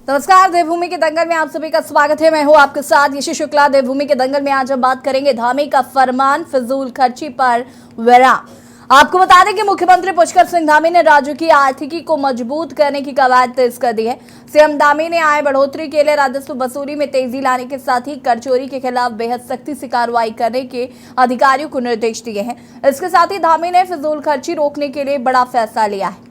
नमस्कार, देवभूमि के दंगल में आप सभी का स्वागत है। मैं हूं आपके साथ यशी शुक्ला। देवभूमि के दंगल में आज हम बात करेंगे धामी का फरमान फिजूल खर्ची पर विराम। आपको बता दें कि मुख्यमंत्री पुष्कर सिंह धामी ने राज्य की आर्थिकी को मजबूत करने की कवायद तेज कर दी है। सीएम धामी ने आय बढ़ोतरी के लिए राजस्व वसूली में तेजी लाने के साथ ही कर चोरी के खिलाफ बेहद सख्ती से कार्रवाई करने के अधिकारियों को निर्देश दिए हैं। इसके साथ ही धामी ने फिजूल खर्ची रोकने के लिए बड़ा फैसला लिया है।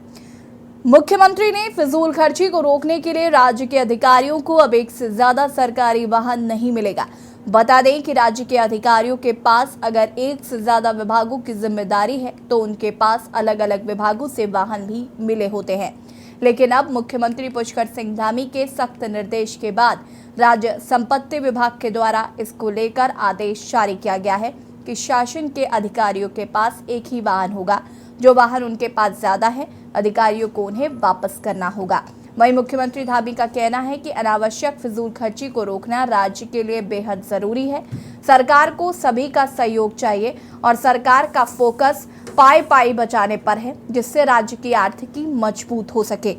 मुख्यमंत्री ने फिजूल खर्ची को रोकने के लिए राज्य के अधिकारियों को अब एक से ज्यादा सरकारी वाहन नहीं मिलेगा। बता दें कि राज्य के अधिकारियों के पास अगर एक से ज्यादा विभागों की जिम्मेदारी है तो उनके पास अलग अलग विभागों से वाहन भी मिले होते हैं। लेकिन अब मुख्यमंत्री पुष्कर सिंह धामी के सख्त निर्देश के बाद राज्य संपत्ति विभाग के द्वारा इसको लेकर आदेश जारी किया गया है कि शासन के अधिकारियों के पास एक ही वाहन होगा। जो वाहन उनके पास ज्यादा है, अधिकारियों को उन्हें वापस करना होगा। वहीं मुख्यमंत्री धामी का कहना है कि अनावश्यक फिजूल खर्ची को रोकना राज्य के लिए बेहद जरूरी है। सरकार को सभी का सहयोग चाहिए और सरकार का फोकस पाई पाई बचाने पर है, जिससे राज्य की आर्थिकी मजबूत हो सके।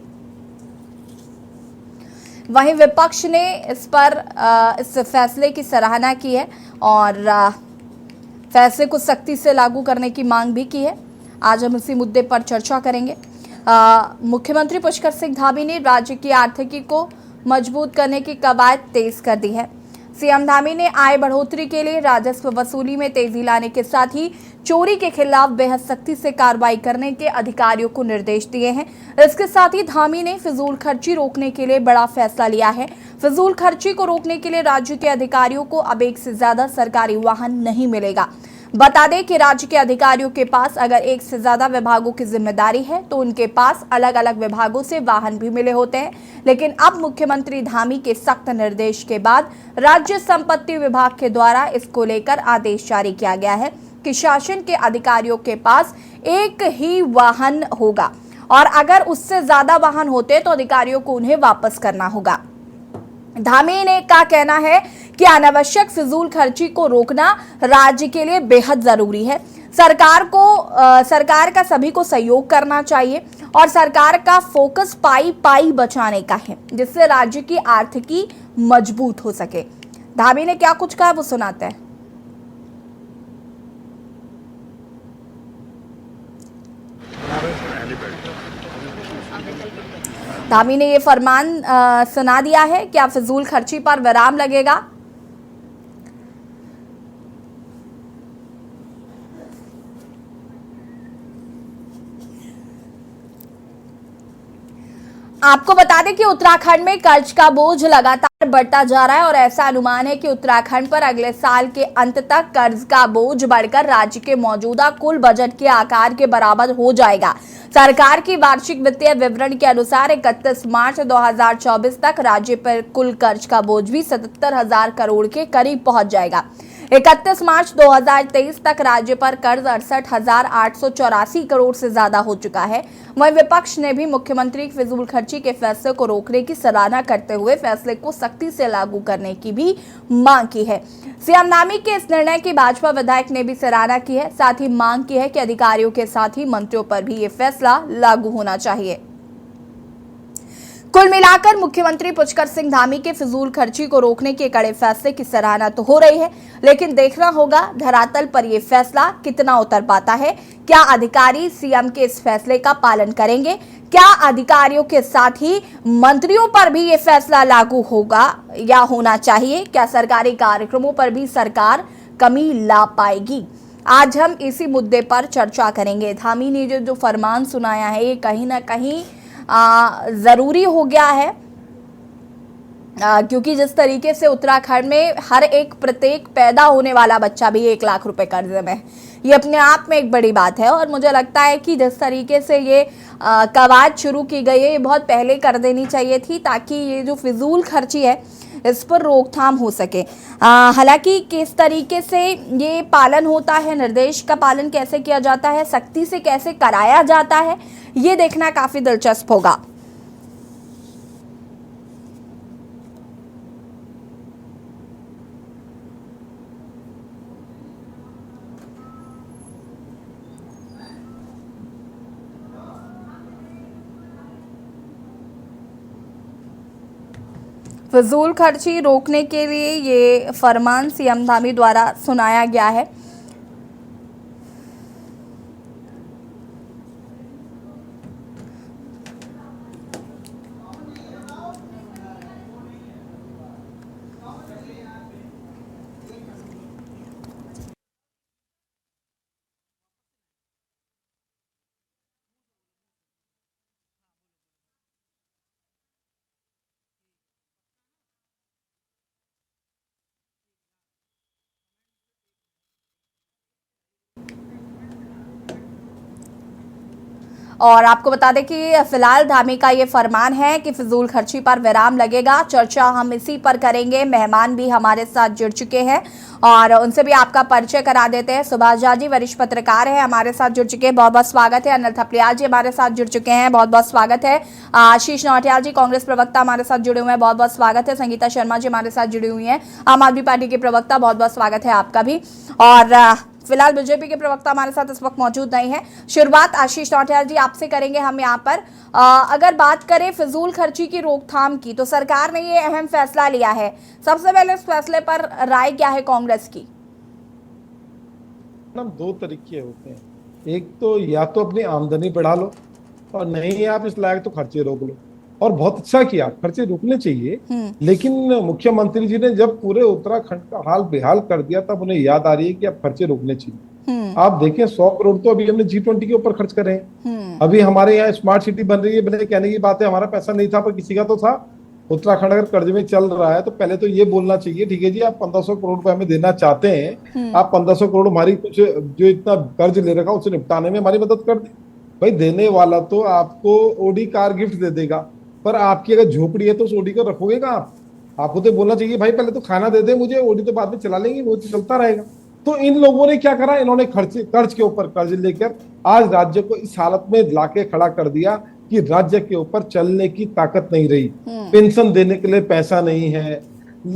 वहीं विपक्ष ने इस फैसले की सराहना की है और फैसले को सख्ती से लागू करने की मांग भी की है। आज हम इसी मुद्दे पर चर्चा करेंगे। मुख्यमंत्री पुष्कर सिंह धामी ने राज्य की आर्थिकी को मजबूत करने की कवायद तेज कर दी है। सीएम धामी ने आय बढ़ोतरी के लिए राजस्व वसूली में तेजी लाने के साथ ही चोरी के खिलाफ बेहद सख्ती से कार्रवाई करने के अधिकारियों को निर्देश दिए हैं। इसके साथ ही धामी ने फिजूल खर्ची रोकने के लिए बड़ा फैसला लिया है। फिजूल खर्ची को रोकने के लिए राज्य के अधिकारियों को अब एक से ज्यादा सरकारी वाहन नहीं मिलेगा। बता दें कि राज्य के अधिकारियों के पास अगर एक से ज्यादा विभागों की जिम्मेदारी है तो उनके पास अलग अलग विभागों से वाहन भी मिले होते हैं। लेकिन अब मुख्यमंत्री धामी के सख्त निर्देश के बाद राज्य संपत्ति विभाग के द्वारा इसको लेकर आदेश जारी किया गया है कि शासन के अधिकारियों के पास एक ही वाहन होगा और अगर उससे ज्यादा वाहन होते तो अधिकारियों को उन्हें वापस करना होगा। धामी ने का कहना है कि अनावश्यक फिजूल खर्ची को रोकना राज्य के लिए बेहद जरूरी है। सरकार का सभी को सहयोग करना चाहिए और सरकार का फोकस पाई पाई बचाने का है, जिससे राज्य की आर्थिकी मजबूत हो सके। धामी ने क्या कुछ कहा वो सुनाते हैं। धामी ने ये फरमान सुना दिया है कि अब फिजूल खर्ची पर विराम लगेगा। आपको बता दें कि उत्तराखंड में कर्ज का बोझ लगातार बढ़ता जा रहा है और ऐसा अनुमान है कि उत्तराखंड पर अगले साल के अंत तक कर्ज का बोझ बढ़कर राज्य के मौजूदा कुल बजट के आकार के बराबर हो जाएगा। सरकार की वार्षिक वित्तीय विवरण के अनुसार 31 मार्च 2024 तक राज्य पर कुल कर्ज का बोझ भी 77,000 करोड़ के करीब पहुंच जाएगा। 31 मार्च 2023 तक राज्य पर कर्ज 68,884 करोड़ से ज्यादा हो चुका है। वहीं विपक्ष ने भी मुख्यमंत्री फिजूल खर्ची के फैसले को रोकने की सराहना करते हुए फैसले को सख्ती से लागू करने की भी मांग की है। सीएम धामी के इस निर्णय की भाजपा विधायक ने भी सराहना की है, साथ ही मांग की है कि अधिकारियों के साथ ही मंत्रियों पर भी ये फैसला लागू होना चाहिए। कुल मिलाकर मुख्यमंत्री पुष्कर सिंह धामी के फिजूल खर्ची को रोकने के कड़े फैसले की सराहना तो हो रही है, लेकिन देखना होगा धरातल पर यह फैसला कितना उतर पाता है। क्या अधिकारी सीएम के इस फैसले का पालन करेंगे? क्या अधिकारियों के साथ ही मंत्रियों पर भी ये फैसला लागू होगा या होना चाहिए? क्या सरकारी कार्यक्रमों पर भी सरकार कमी ला पाएगी? आज हम इसी मुद्दे पर चर्चा करेंगे। धामी ने जो फरमान सुनाया है ये कहीं ना कहीं जरूरी हो गया है, क्योंकि जिस तरीके से उत्तराखंड में हर एक प्रत्येक पैदा होने वाला बच्चा भी 1 लाख रुपए कर्जे में, ये अपने आप में एक बड़ी बात है। और मुझे लगता है कि जिस तरीके से ये कवायद शुरू की गई है ये बहुत पहले कर देनी चाहिए थी, ताकि ये जो फिजूल खर्ची है इस पर रोकथाम हो सके। हालांकि किस तरीके से ये पालन होता है, निर्देश का पालन कैसे किया जाता है, सख्ती से कैसे कराया जाता है, ये देखना काफी दिलचस्प होगा। फिजूल खर्ची रोकने के लिए ये फरमान सीएम धामी द्वारा सुनाया गया है। और आपको बता दें कि फिलहाल धामी का ये फरमान है कि फिजूल खर्ची पर विराम लगेगा। चर्चा हम इसी पर करेंगे। मेहमान भी हमारे साथ जुड़ चुके हैं और उनसे भी आपका परिचय करा देते हैं। सुभाष झा जी वरिष्ठ पत्रकार हैं, हमारे साथ जुड़ चुके हैं, बहुत बहुत स्वागत है। अनिल थपलियाल जी हमारे साथ जुड़ चुके हैं, बहुत बहुत स्वागत है। आशीष नौटियाल जी कांग्रेस प्रवक्ता हमारे साथ जुड़े हुए हैं, बहुत बहुत स्वागत है। संगीता शर्मा जी हमारे साथ जुड़ी हुई हैं, आम आदमी पार्टी के प्रवक्ता, बहुत बहुत स्वागत है आपका भी। और फिलहाल बीजेपी के प्रवक्ता हमारे साथ इस वक्त मौजूद नहीं है। शुरुआत आशीष नौटियाल जी आपसे करेंगे हम यहाँ पर। अगर बात करें फिजूल खर्ची की रोकथाम की, तो सरकार ने ये अहम फैसला लिया है। सबसे पहले इस फैसले पर राय क्या है कांग्रेस की? दो तरीके होते हैं, एक तो या तो अपनी आमदनी बढ़ा लो और नहीं आप इस लायक तो खर्चे रोक लो। और बहुत अच्छा किया, खर्चे रुकने चाहिए। लेकिन मुख्यमंत्री जी ने जब पूरे उत्तराखंड का हाल बेहाल कर दिया तब उन्हें याद आ रही है कि अब खर्चे रोकने चाहिए। आप देखें 100 करोड़ तो अभी हमने G20 के ऊपर खर्च करे हैं। अभी हमारे यहाँ स्मार्ट सिटी बन रही है, बिना कहने की बात है, हमारा पैसा नहीं था पर किसी का तो था। उत्तराखंड अगर कर्ज में चल रहा है तो पहले तो ये बोलना चाहिए, ठीक है जी आप 1500 करोड़ रुपए हमें देना चाहते हैं, आप 1500 करोड़ हमारी कुछ जो इतना कर्ज ले रखा उसे निपटाने में हमारी मदद कर दे। भाई देने वाला तो आपको ओडी कार गिफ्ट दे देगा, पर आपकी अगर झोपड़ी है तो उस ओडी को रखोगे कहाँ आपको तो बोलना चाहिए भाई पहले तो खाना दे दे मुझे, ओडी तो बाद में चला लेंगे, वो तो चलता रहेगा। तो इन लोगों ने क्या करा, इन्होंने कर्ज के ऊपर कर्ज लेकर आज राज्य को इस हालत में लाके खड़ा कर दिया कि राज्य के ऊपर चलने की ताकत नहीं रही। पेंशन देने के लिए पैसा नहीं है,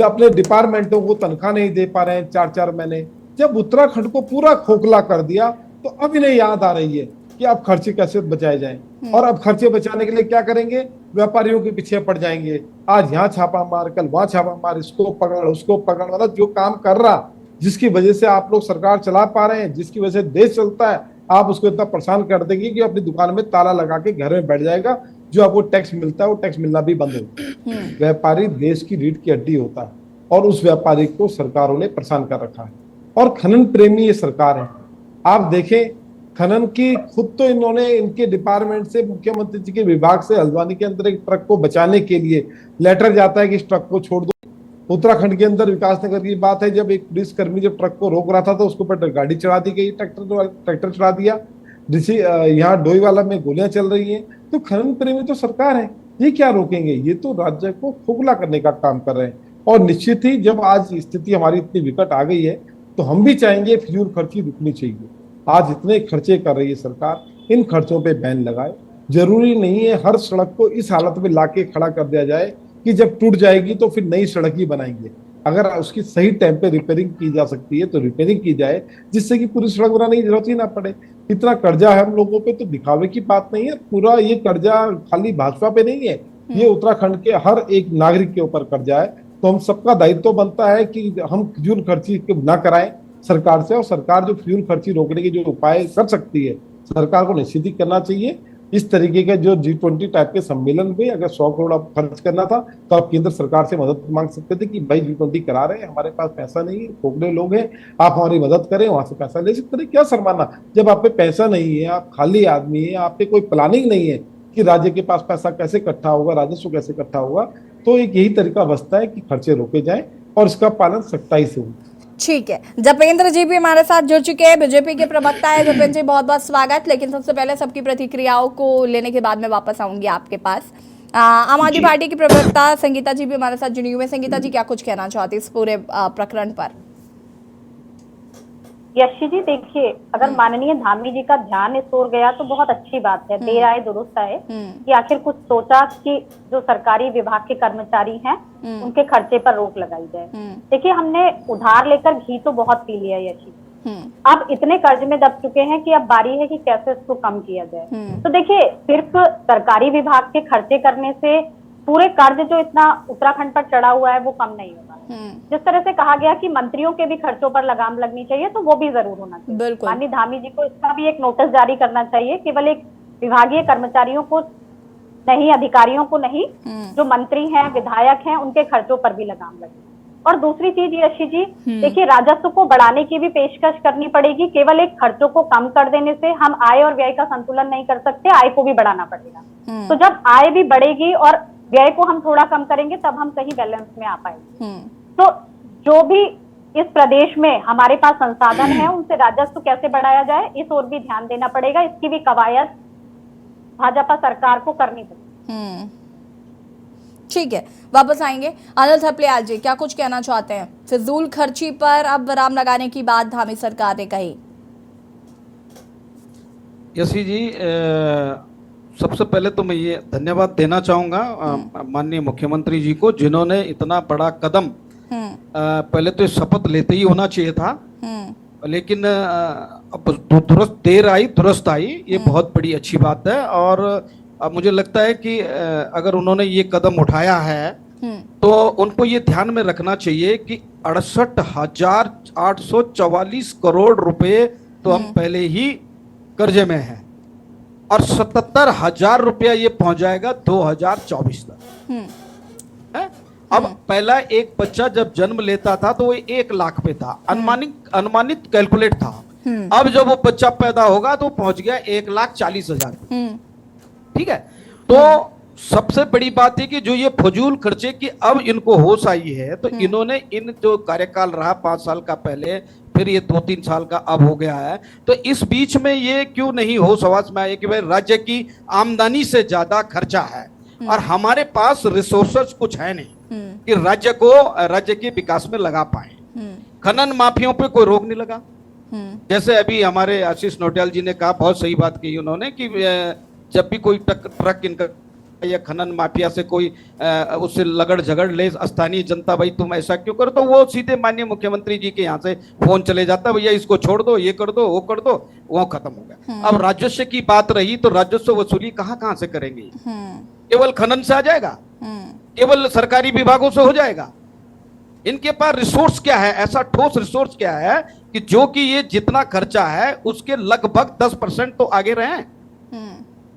अपने डिपार्टमेंटों को तनख्वाह नहीं दे पा रहे हैं 4-4 महीने। जब उत्तराखंड को पूरा खोखला कर दिया तो अब इन्हें याद आ रही है कि अब खर्चे कैसे बचाए जाएं। और अब खर्चे बचाने के लिए क्या करेंगे, व्यापारियों के पीछे पड़ जाएंगे। आज यहाँ छापा मार, कल वहां छापा मार, इसको पकड़ उसको पकड़, मतलब जो काम कर रहा जिसकी वजह से आप लोग सरकार चला पा रहे हैं, जिसकी वजह से देश चलता है, आप उसको इतना परेशान कर देंगे कि अपनी दुकान में ताला लगा के घर में बैठ जाएगा। जो आपको टैक्स मिलता है वो टैक्स मिलना भी बंद होगा। व्यापारी देश की रीढ़ की हड्डी होता है और उस व्यापारी को सरकारों ने परेशान कर रखा है। और खनन प्रेमी ये सरकार है। आप देखें खनन की खुद तो इन्होंने इनके डिपार्टमेंट से मुख्यमंत्री जी के विभाग से हल्द्वानी के अंदर एक ट्रक को बचाने के लिए लेटर जाता है कि इस ट्रक को छोड़ दो। उत्तराखंड के अंदर विकास नगर की बात है, जब एक पुलिसकर्मी जब ट्रक को रोक रहा था तो उसके ऊपर गाड़ी चढ़ा दी गई, ट्रैक्टर चढ़ा दिया। यहाँ डोईवाला में गोलियां चल रही हैं। तो खनन प्रेमी तो सरकार है, ये क्या रोकेंगे, ये तो राज्य को खोखला करने का काम कर रहे हैं। और निश्चित ही जब आज स्थिति हमारी इतनी विकट आ गई है तो हम भी चाहेंगे फिजूल खर्ची रुकनी चाहिए। आज इतने खर्चे कर रही है सरकार, इन खर्चों पे बैन लगाए। जरूरी नहीं है हर सड़क को इस हालत में लाके खड़ा कर दिया जाए कि जब टूट जाएगी तो फिर नई सड़क ही बनाएंगे। अगर उसकी सही टाइम पे रिपेयरिंग की जा सकती है तो रिपेयरिंग की जाए, जिससे कि पूरी सड़क बनाने की जरूरत ही ना पड़े। इतना कर्जा है हम लोगों पे तो दिखावे की बात नहीं है। पूरा ये कर्जा खाली भाजपा पे नहीं है, ये उत्तराखंड के हर एक नागरिक के ऊपर कर्जा है। तो हम सबका दायित्व बनता है कि हम फिजूल खर्ची ना कराएं सरकार से, और सरकार जो फिजूल खर्ची रोकने के जो उपाय कर सकती है सरकार को निश्चित ही करना चाहिए। इस तरीके का जो G20 टाइप के सम्मेलन में अगर 100 करोड़ आप खर्च करना था तो आप केंद्र सरकार से मदद मांग सकते थे कि भाई G20 करा रहे हैं, हमारे पास पैसा नहीं है, खोखले लोग हैं, आप हमारी मदद करें, वहां से पैसा ले सकते थे। क्या शर्माना, जब आप पे पैसा नहीं है, आप खाली आदमी है, आप पे कोई प्लानिंग नहीं है कि राज्य के पास पैसा कैसे इकट्ठा होगा, राजस्व कैसे इकट्ठा होगा, तो एक यही तरीका बचता है कि खर्चे रोके जाए और इसका पालन सख्ताई से हो। ठीक है, जपेंद्र जी भी हमारे साथ जुड़ चुके हैं, बीजेपी के प्रवक्ता है। जपेंद्र जी बहुत बहुत स्वागत। लेकिन सबसे पहले सबकी प्रतिक्रियाओं को लेने के बाद मैं वापस आऊंगी आपके पास। आम आदमी पार्टी की प्रवक्ता संगीता जी भी हमारे साथ जुड़ी हुई है। संगीता जी क्या कुछ कहना चाहती है इस पूरे प्रकरण पर? यशी जी देखिए, अगर माननीय धामी जी का ध्यान इस ओर गया तो बहुत अच्छी बात है, देर आए दुरुस्त आए, कि आखिर कुछ सोचा कि जो सरकारी विभाग के कर्मचारी हैं उनके खर्चे पर रोक लगाई जाए। देखिए हमने उधार लेकर घी तो बहुत पी लिया यशी, अब इतने कर्ज में दब चुके हैं कि अब बारी है कि कैसे इसको कम किया जाए। तो देखिए सिर्फ सरकारी विभाग के खर्चे करने से पूरे कर्ज जो इतना उत्तराखंड पर चढ़ा हुआ है वो कम नहीं होगा। जिस तरह से कहा गया कि मंत्रियों के भी खर्चों पर लगाम लगनी चाहिए, तो वो भी जरूर होना चाहिए। बिल्कुल। माननीय धामी जी को इसका भी एक नोटिस जारी करना चाहिए, केवल एक विभागीय कर्मचारियों को नहीं, अधिकारियों को नहीं, जो मंत्री हैं, विधायक हैं, उनके खर्चों पर भी लगाम लगे। और दूसरी चीज यशी जी, देखिए, राजस्व को बढ़ाने की भी पेशकश करनी पड़ेगी। केवल एक खर्चों को कम कर देने से हम आय और व्यय का संतुलन नहीं कर सकते, आय को भी बढ़ाना पड़ेगा। तो जब आय भी बढ़ेगी और व्यय को हम थोड़ा कम करेंगे, तब हम सही बैलेंस में आ पाएंगे। तो जो भी इस प्रदेश में हमारे पास संसाधन है, उनसे राजस्व कैसे बढ़ाया जाए, इस ओर भी ध्यान देना पड़ेगा। इसकी भी कवायद भाजपा सरकार को करनी पड़ेगी। ठीक है, वापस आएंगे। अनिल थपलियाल जी, क्या कुछ कहना चाहते हैं? फिजूल खर्ची पर अब विराम लगाने की बात धामी सरकार ने कही। यशी जी, सबसे पहले तो मैं ये धन्यवाद देना चाहूंगा माननीय मुख्यमंत्री जी को, जिन्होंने इतना बड़ा कदम, पहले तो शपथ लेते ही होना चाहिए था, लेकिन अब दुरुस्त देर आई दुरुस्त आई, ये बहुत बड़ी अच्छी बात है। और अब मुझे लगता है कि अगर उन्होंने ये कदम उठाया है तो उनको ये ध्यान में रखना चाहिए कि 68,844 करोड़ रुपए तो हम पहले ही कर्जे में हैं, और 77,000 रुपया ये पहुंच जाएगा 2024 तक। है? अब पहला एक बच्चा जब जन्म लेता था तो वो 1 लाख पे था, अनुमानित कैलकुलेट था। अब जब वो बच्चा पैदा होगा तो पहुंच गया 1,40,000। ठीक है, तो सबसे बड़ी बात है कि जो ये फजूल खर्चे की अब इनको होश आई है, तो इन्होंने इन जो कार्यकाल रहा 5 साल का पहले, फिर ये 2-3 साल का अब हो गया है, तो इस बीच में ये क्यों नहीं होश हवास में आए कि भाई राज्य की आमदनी से ज्यादा खर्चा है और हमारे पास रिसोर्सेज कुछ है नहीं कि राज्य के विकास में लगा पाए। खनन माफियों पे कोई रोक नहीं लगा। जैसे अभी हमारे आशीष नोटियाल जी ने कहा, बहुत सही बात कही उन्होंने कि जब भी कोई ट्रक इनका या खनन माफिया से कोई उससे लगड़ झगड़ ले स्थानीय जनता, भाई तुम ऐसा क्यों करो, तो वो सीधे माननीय मुख्यमंत्री जी के यहाँ से फोन चले जाता, भैया इसको छोड़ दो, ये कर दो, वो कर दो, वो खत्म हो गया। अब राजस्व की बात रही तो राजस्व वसूली कहाँ से करेंगे? केवल खनन से आ जाएगा? केवल सरकारी विभागों से हो जाएगा? इनके पास रिसोर्स क्या है, ऐसा ठोस रिसोर्स क्या है कि जो कि ये जितना खर्चा है उसके लगभग 10% तो आगे रहे,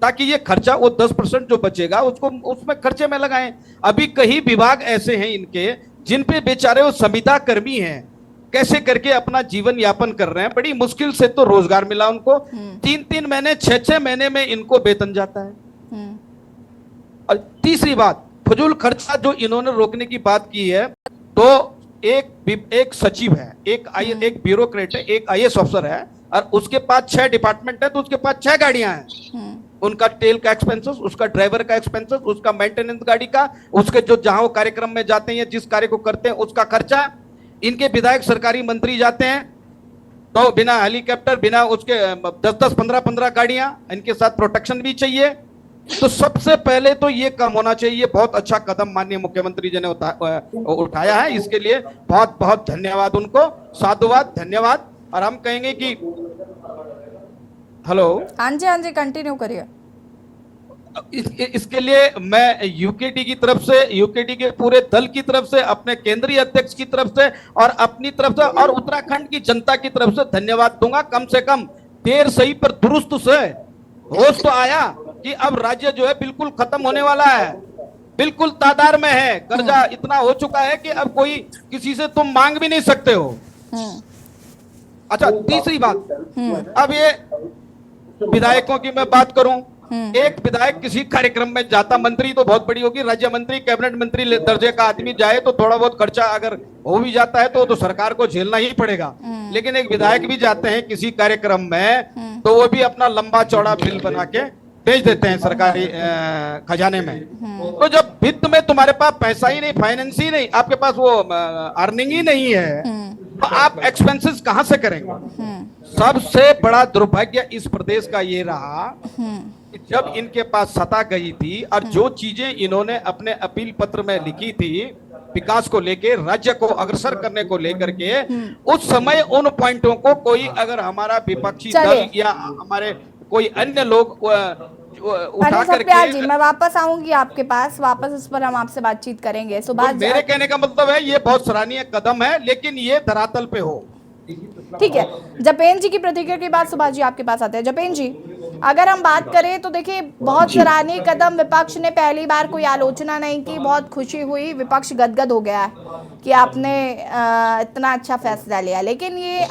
ताकि ये खर्चा, वो 10% जो बचेगा उसको उसमें खर्चे में लगाएं। अभी कई विभाग ऐसे हैं इनके जिन पे बेचारे वो संविदा कर्मी हैं, कैसे करके अपना जीवन यापन कर रहे हैं, बड़ी मुश्किल से तो रोजगार मिला उनको। 3-3 महीने 6-6 महीने में इनको वेतन जाता है। और तीसरी बात, फजूल खर्चा जो इन्होंने रोकने की बात की है, तो एक सचिव है, एक ब्यूरोक्रेट है, एक IAS अफसर है, और उसके पास 6 डिपार्टमेंट है, तो उसके पास 6 गाड़ियां हैं। उनका तेल का एक्सपेंसेस, उसका ड्राइवर का एक्सपेंसेस, उसका मेंटेनेंस गाड़ी का, उसके जो जहां वो कार्यक्रम में जाते हैं, जिस कार्य को करते हैं उसका खर्चा। इनके विधायक सरकारी मंत्री जाते हैं तो बिना हेलीकॉप्टर, बिना उसके 10-10, 15-15 गाड़ियां, इनके साथ प्रोटेक्शन भी चाहिए। तो सबसे पहले तो ये कम होना चाहिए। बहुत अच्छा कदम माननीय मुख्यमंत्री जी ने उठाया है, इसके लिए बहुत बहुत धन्यवाद उनको, साधुवाद, धन्यवाद। और हम कहेंगे कि हेलो, हाँ जी, कंटिन्यू करिए। इसके लिए मैं यूकेडी की तरफ से, यूकेडी के पूरे दल की तरफ से, अपने केंद्रीय अध्यक्ष की तरफ से और अपनी तरफ से और उत्तराखंड की जनता की तरफ से धन्यवाद दूंगा। कम से कम देर सही पर दुरुस्त से होश तो आया कि अब राज्य जो है बिल्कुल खत्म होने वाला है, बिल्कुल तादार में है, कर्जा इतना हो चुका है कि अब कोई किसी से तुम मांग भी नहीं सकते हो। अच्छा, तीसरी बात, अब ये विधायकों की मैं बात करूं, एक विधायक किसी कार्यक्रम में जाता, मंत्री तो बहुत बड़ी होगी, राज्य मंत्री, कैबिनेट मंत्री दर्जे का आदमी जाए तो थोड़ा बहुत खर्चा अगर हो भी जाता है तो सरकार को झेलना ही पड़ेगा। लेकिन एक विधायक भी जाते हैं किसी कार्यक्रम में तो वो भी अपना लंबा चौड़ा बिल बना के भेज देते हैं सरकारी खजाने में। तो जब वित्त में तुम्हारे पास पैसा ही नहीं, फाइनेंस ही नहीं, आपके पास वो अर्निंग ही नहीं है, तो आप एक्सपेंसेस कहां से करेंगे? सबसे बड़ा दुर्भाग्य इस प्रदेश का ये रहा कि जब इनके पास सत्ता गई थी और जो चीजें इन्होंने अपने अपील पत्र में लिखी थी विकास को लेके, राज्य को अग्रसर करने को लेकर के, उस समय उन पॉइंटों को कोई अगर हमारा विपक्षी दल या हमारे कोई अन्य लोग उठा सप्रिया जी, करके। मैं वापस आऊंगी आपके पास, वापस इस पर हम आपसे बातचीत करेंगे। तो सुभाष मेरे कहने का मतलब है ये बहुत सराहनीय कदम है, लेकिन ये धरातल पे हो। ठीक है, जपेन जी की प्रतिक्रिया के बाद सुभाष जी आपके पास आते हैं। जपेन जी, अगर हम बात करें तो देखिए बहुत सराहनीय कदम, विपक्ष ने पहली बार कोई आलोचना नहीं की, बहुत खुशी हुई, विपक्ष गदगद हो गया है कि आपने इतना अच्छा फैसला लिया। लेकिन ये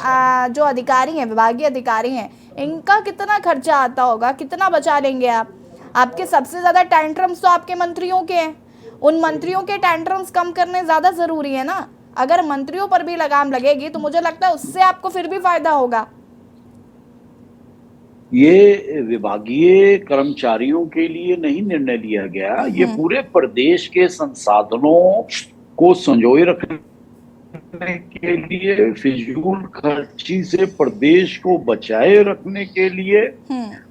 जो अधिकारी हैं, विभागीय अधिकारी हैं, इनका कितना खर्चा आता होगा, कितना बचा लेंगे आप? आपके सबसे ज्यादा टेंट्रम्स तो आपके मंत्रियों के हैं, उन मंत्रियों के टेंट्रम्स कम करने ज्यादा जरूरी है ना। अगर मंत्रियों पर भी लगाम लगेगी तो मुझे लगता है उससे आपको फिर भी फायदा होगा। ये विभागीय कर्मचारियों के लिए नहीं निर्णय लिया गया, ये पूरे प्रदेश के संसाधनों को संजोए रखने के लिए, फिजूल खर्ची से प्रदेश को बचाए रखने के लिए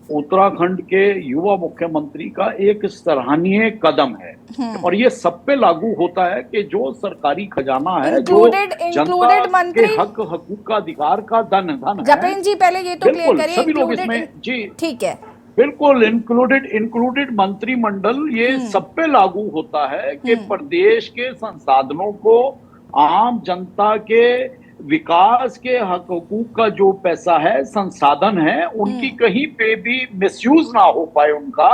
उत्तराखंड के युवा मुख्यमंत्री का एक सराहनीय कदम है। और ये सब पे लागू होता है कि जो सरकारी खजाना है, जो जनता के हक हकूक का अधिकार का धन है। जपेन जी, पहले ये तो क्लियर करिए, सभी लोग इसमें, जी ठीक है, बिल्कुल इंक्लूडेड मंत्रिमंडल, ये सब पे लागू होता है कि प्रदेश के संसाधनों को, आम जनता के विकास के हक हकूक का जो पैसा है, संसाधन है, उनकी कहीं पे भी मिसयूज ना हो पाए उनका।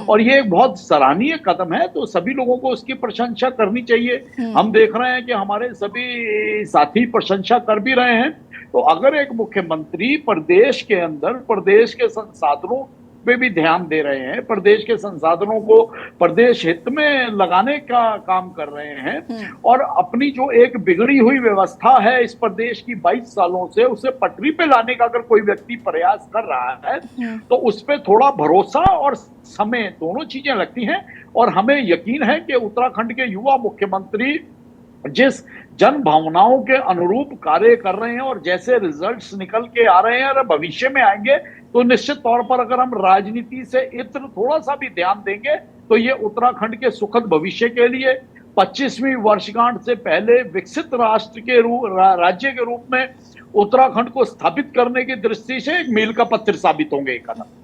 और ये एक बहुत सराहनीय कदम है, तो सभी लोगों को उसकी प्रशंसा करनी चाहिए। हम देख रहे हैं कि हमारे सभी साथी प्रशंसा कर भी रहे हैं। तो अगर एक मुख्यमंत्री प्रदेश के अंदर प्रदेश के संसाधनों पे भी ध्यान दे रहे हैं, प्रदेश के संसाधनों को प्रदेश हित में लगाने का काम कर रहे हैं, और अपनी जो एक बिगड़ी हुई व्यवस्था है इस प्रदेश की 22 सालों से, उसे पटरी पे लाने का अगर कोई व्यक्ति प्रयास कर रहा है तो उस पे थोड़ा भरोसा और समय, दोनों चीजें लगती हैं। और हमें यकीन है कि उत्तराखंड के युवा मुख्यमंत्री जिस जन भावनाओं के अनुरूप कार्य कर रहे हैं और जैसे रिजल्ट्स निकल के आ रहे हैं और भविष्य में आएंगे, तो निश्चित तौर पर अगर हम राजनीति से इत्र थोड़ा सा भी ध्यान देंगे तो ये उत्तराखंड के सुखद भविष्य के लिए 25वीं वर्षगांठ से पहले विकसित राष्ट्र के राज्य के रूप में उत्तराखंड को स्थापित करने की दृष्टि से एक मील का पत्थर साबित होंगे एक कदम।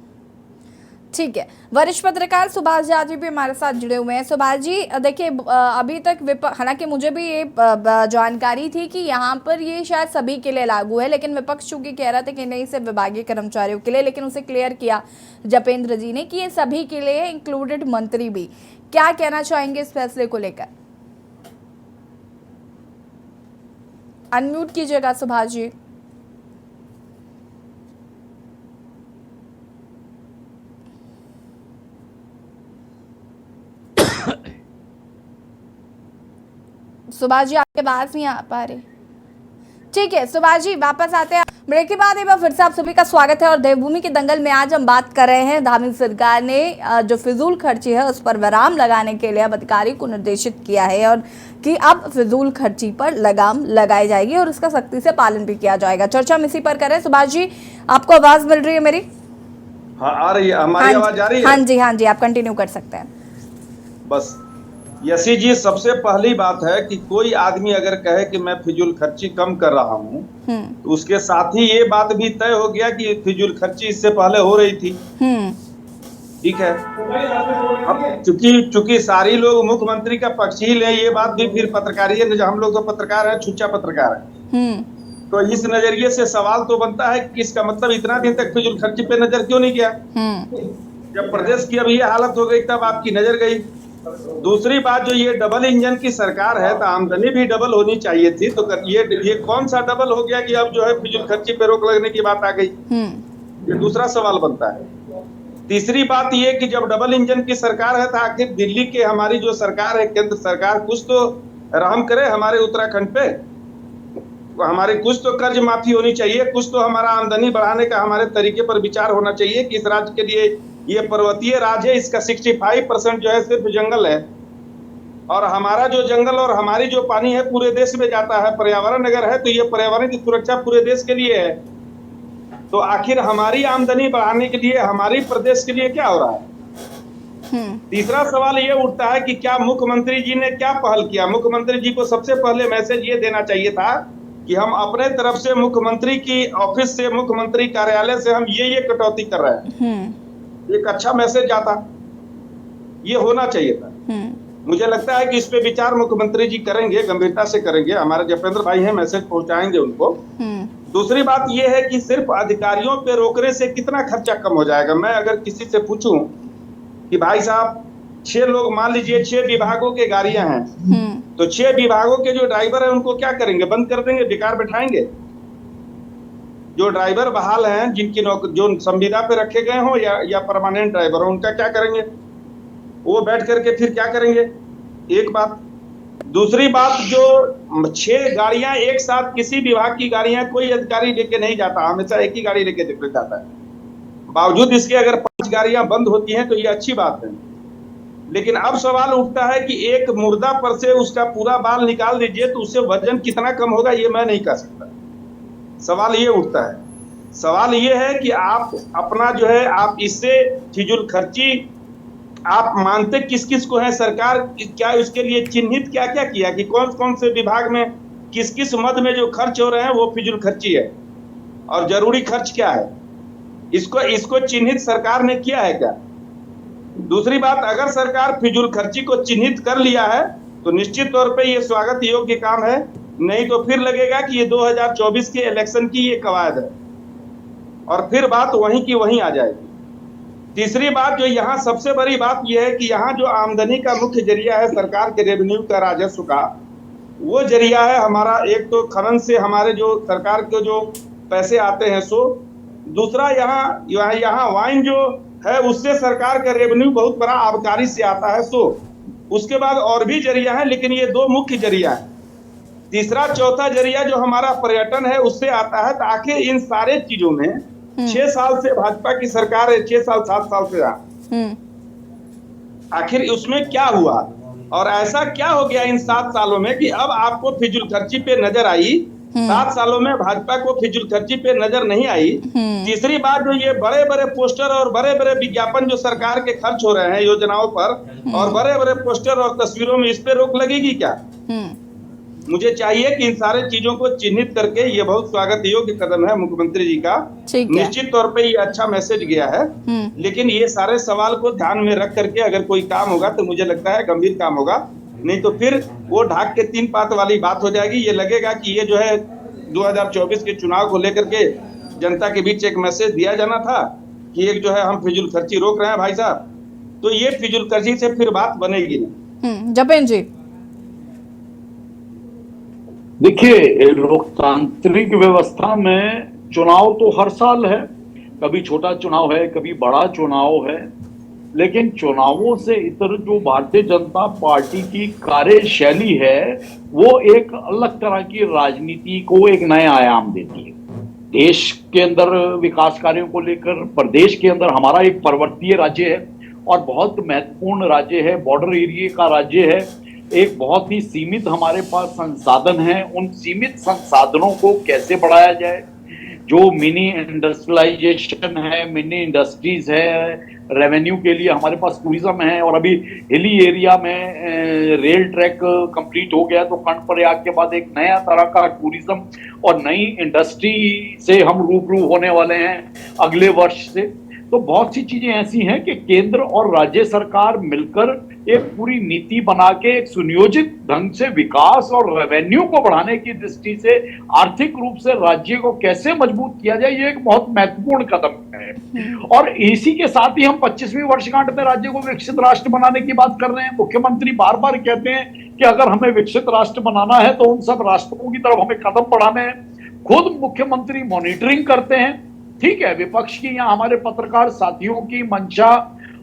ठीक है, वरिष्ठ पत्रकार सुभाष झा जी भी हमारे साथ जुड़े हुए हैं। सुभाष जी, देखिए अभी तक हालांकि मुझे भी ये जानकारी थी कि यहाँ पर ये शायद सभी के लिए लागू है, लेकिन विपक्ष चूंकि कह रहा था कि नहीं, सिर्फ विभागीय कर्मचारियों के लिए, लेकिन उसे क्लियर किया जपेंद्र जी ने कि ये सभी के लिए, इंक्लूडेड मंत्री भी। क्या कहना चाहेंगे इस फैसले को लेकर? अनम्यूट कीजिएगा सुभाष जी। सुभाष जी, आपके पास नहीं आ पा रहे। ठीक है सुभाष जी, वापस आते हैं ब्रेक के बाद। एक बार फिर से आप सभी का स्वागत है। और देवभूमि के दंगल में आज हम बात कर रहे हैं, धामी सरकार ने जो फिजूल खर्ची है उस पर विराम लगाने के लिए अब अधिकारी को निर्देशित किया है, और कि अब फिजूल खर्ची पर लगाम लगाई जाएगी और उसका सख्ती से पालन भी किया जाएगा। चर्चा हम इसी पर करें। सुभाष जी, आपको आवाज मिल रही है मेरी? हाँ, आ रही है। हमारी आवाज आ रही है? हाँ जी, आप कंटिन्यू कर सकते हैं। बस यसी जी, सबसे पहली बात है कि कोई आदमी अगर कहे कि मैं फिजूल खर्ची कम कर रहा हूँ, तो उसके साथ ही ये बात भी तय हो गया कि फिजूल खर्ची इससे पहले हो रही थी। ठीक है, अब चूंकि सारी लोग मुख्यमंत्री का पक्ष ही ले, ये बात भी फिर पत्रकारिता, हम लोग तो पत्रकार है, छुच्चा पत्रकार है, तो इस नजरिए से सवाल तो बनता है कि इसका मतलब इतना दिन तक फिजूल खर्ची पे नजर क्यों नहीं गया? जब प्रदेश की अब ये हालत हो गई तब आपकी नजर गई। दूसरी बात, जो ये डबल इंजन की सरकार है तो आमदनी भी डबल होनी चाहिए थी, तो ये कौन सा डबल हो गया कि अब जो है फिजूल खर्ची पे रोक लगने की बात आ गई? ये दूसरा सवाल बनता है। तीसरी बात ये कि जब डबल इंजन की सरकार है तो आखिर दिल्ली के हमारी जो सरकार है, केंद्र सरकार, कुछ तो रहम करे हमारे उत्तराखंड पे, हमारे कुछ तो कर्ज माफी होनी चाहिए, कुछ तो हमारा आमदनी बढ़ाने का हमारे तरीके पर विचार होना चाहिए कि इस राज्य के लिए, ये पर्वतीय राज्य है, इसका 65% जो है सिर्फ जंगल है, और हमारा जो जंगल और हमारी जो पानी है पूरे देश में जाता है। पर्यावरण अगर है तो ये पर्यावरण की सुरक्षा पूरे देश के लिए है। तो आखिर हमारी आमदनी बढ़ाने के लिए हमारी प्रदेश के लिए क्या हो रहा है? तीसरा सवाल ये उठता है कि क्या मुख्यमंत्री जी ने क्या पहल किया? मुख्यमंत्री जी को सबसे पहले मैसेज ये देना चाहिए था कि हम अपने तरफ से मुख्यमंत्री की ऑफिस से, मुख्यमंत्री कार्यालय से हम ये कटौती कर रहे हैं। एक अच्छा मैसेज जाता, ये होना चाहिए था। मुझे लगता है कि इस पे विचार मुख्यमंत्री जी करेंगे, गंभीरता से करेंगे। हमारे जपेंद्र भाई हैं, मैसेज पहुंचाएंगे उनको। दूसरी बात यह है कि सिर्फ अधिकारियों पे रोकने से कितना खर्चा कम हो जाएगा। मैं अगर किसी से पूछूं कि भाई साहब 6 लोग, मान लीजिए 6 विभागों के गाड़ियां हैं, तो 6 विभागों के जो ड्राइवर हैं उनको क्या करेंगे? बंद कर देंगे, बेकार बैठाएंगे? जो ड्राइवर बहाल हैं, जिनकी नौकरी जो संविदा पे रखे गए हों या परमानेंट ड्राइवर हो, उनका क्या करेंगे? वो बैठ करके फिर क्या करेंगे? एक बात। दूसरी बात, जो 6 गाड़ियां एक साथ, किसी विभाग की गाड़ियां कोई अधिकारी लेके नहीं जाता, हमेशा एक ही गाड़ी लेके जाता है। बावजूद इसके अगर 5 गाड़ियां बंद होती हैं तो ये अच्छी बात है। लेकिन अब सवाल उठता है कि एक मुर्दा पर से उसका पूरा बाल निकाल दीजिए तो उससे वजन कितना कम होगा, ये मैं नहीं कह सकता। सवाल ये उठता है। सवाल ये है कि आप अपना जो है, आप इससे फिजूल खर्ची आप मानते किस किस को है? सरकार क्या उसके लिए चिन्हित क्या क्या किया कि कौन कौन से विभाग में किस किस मद में जो खर्च हो रहे हैं वो फिजूल खर्ची है और जरूरी खर्च क्या है? इसको चिन्हित सरकार ने किया है क्या? दूसरी बात, अगर सरकार फिजूल खर्ची को चिन्हित कर लिया है तो निश्चित तौर पे ये स्वागत योग्य काम है। नहीं तो फिर लगेगा कि ये 2024 के इलेक्शन की ये कवायद है और फिर बात वहीं की वहीं आ जाएगी। तीसरी बात, जो यहाँ सबसे बड़ी बात यह है कि यहाँ जो आमदनी का मुख्य जरिया है सरकार के रेवेन्यू का, राजस्व का, वो जरिया है हमारा, एक तो खनन से हमारे जो सरकार के जो पैसे आते हैं सो, दूसरा यहाँ वाइन जो है उससे सरकार का रेवेन्यू बहुत बड़ा आबकारी से आता है सो, उसके बाद और भी जरिया है, लेकिन ये 2 मुख्य जरिया है। तीसरा चौथा जरिया जो हमारा पर्यटन है उससे आता है। तो आखिर इन सारे चीजों में 6 साल से भाजपा की सरकार है, 6 साल 7 साल से आखिर उसमें क्या हुआ और ऐसा क्या हो गया इन 7 सालों में कि अब आपको फिजूल खर्ची पे नजर आई? 7 सालों में भाजपा को फिजूल खर्ची पे नजर नहीं आई। तीसरी बात, जो ये बड़े बड़े पोस्टर और बड़े बड़े विज्ञापन जो सरकार के खर्च हो रहे हैं योजनाओं पर और बड़े बड़े पोस्टर और तस्वीरों में, इस पे रोक लगेगी क्या? मुझे चाहिए कि इन सारे चीजों को चिन्हित करके, ये बहुत स्वागत योग्य कदम है मुख्यमंत्री जी का, निश्चित तौर पे ये अच्छा मैसेज गया है। लेकिन ये सारे सवाल को ध्यान में रख करके अगर कोई काम होगा तो मुझे लगता है गंभीर काम होगा। नहीं तो फिर वो ढाक के 3 पात वाली बात हो जाएगी। ये लगेगा कि ये जो है 2024 के चुनाव को लेकर के जनता के बीच एक मैसेज दिया जाना था कि एक जो है हम फिजूल खर्ची रोक रहे हैं भाई साहब, तो ये फिजूल खर्ची से फिर बात बनेगी नहीं। जपेन जी, देखिए, लोकतांत्रिक व्यवस्था में चुनाव तो हर साल है, कभी छोटा चुनाव है, कभी बड़ा चुनाव है, लेकिन चुनावों से इतर जो भारतीय जनता पार्टी की कार्यशैली है वो एक अलग तरह की राजनीति को एक नया आयाम देती है। देश के अंदर विकास कार्यों को लेकर, प्रदेश के अंदर हमारा एक पर्वतीय राज्य है और बहुत महत्वपूर्ण राज्य है, बॉर्डर एरिया का राज्य है, एक बहुत ही सीमित हमारे पास संसाधन है। उन सीमित संसाधनों को कैसे बढ़ाया जाए? जो मिनी इंडस्ट्रियलाइजेशन है, मिनी इंडस्ट्रीज है, रेवेन्यू के लिए हमारे पास टूरिज्म है और अभी हिली एरिया में रेल ट्रैक कंप्लीट हो गया तो कर्णप्रयाग के बाद एक नया तरह का टूरिज्म और नई इंडस्ट्री से हम रूबरू होने वाले हैं अगले वर्ष से। तो बहुत सी चीजें ऐसी हैं कि केंद्र और राज्य सरकार मिलकर एक पूरी नीति बना के एक सुनियोजित ढंग से विकास और रेवेन्यू को बढ़ाने की दृष्टि से आर्थिक रूप से राज्य को कैसे मजबूत किया जाए, ये एक बहुत महत्वपूर्ण कदम है। और इसी के साथ ही हम 25वीं वर्षगांठ में राज्य को विकसित राष्ट्र बनाने की बात कर रहे हैं। मुख्यमंत्री बार बार कहते हैं कि अगर हमें विकसित राष्ट्र बनाना है तो उन सब राष्ट्रों की तरफ हमें कदम बढ़ाने हैं। खुद मुख्यमंत्री मॉनिटरिंग करते हैं। ठीक है, विपक्ष की या हमारे पत्रकार साथियों की मंशा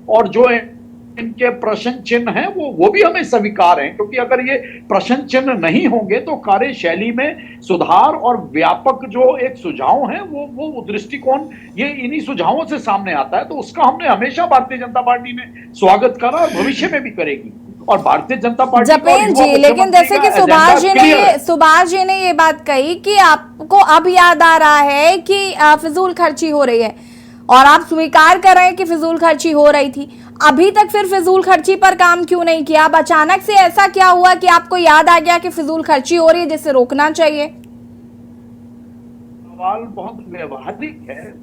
और जो इनके प्रश्न चिन्ह हैं वो भी हमें स्वीकार हैं, क्योंकि अगर ये प्रश्न चिन्ह नहीं होंगे तो कार्यशैली में सुधार और व्यापक जो एक सुझाव है वो दृष्टिकोण ये इन्हीं सुझावों से सामने आता है। तो उसका हमने हमेशा भारतीय जनता पार्टी ने स्वागत करा और भविष्य में भी करेगी। और भारतीय जनता पार्टी जपेन जी, लेकिन जैसे कि सुभाष जी ने ये बात कही कि आपको अब याद आ रहा है कि फिजूल खर्ची हो रही है और आप स्वीकार कर रहे हैं कि फिजूल खर्ची हो रही थी, अभी तक फिर फिजूल खर्ची पर काम क्यों नहीं किया? अब अचानक से ऐसा क्या हुआ कि आपको याद आ गया कि फिजूल खर्ची हो रही है जिसे रोकना चाहिए? सवाल बहुत व्यवहारिक है।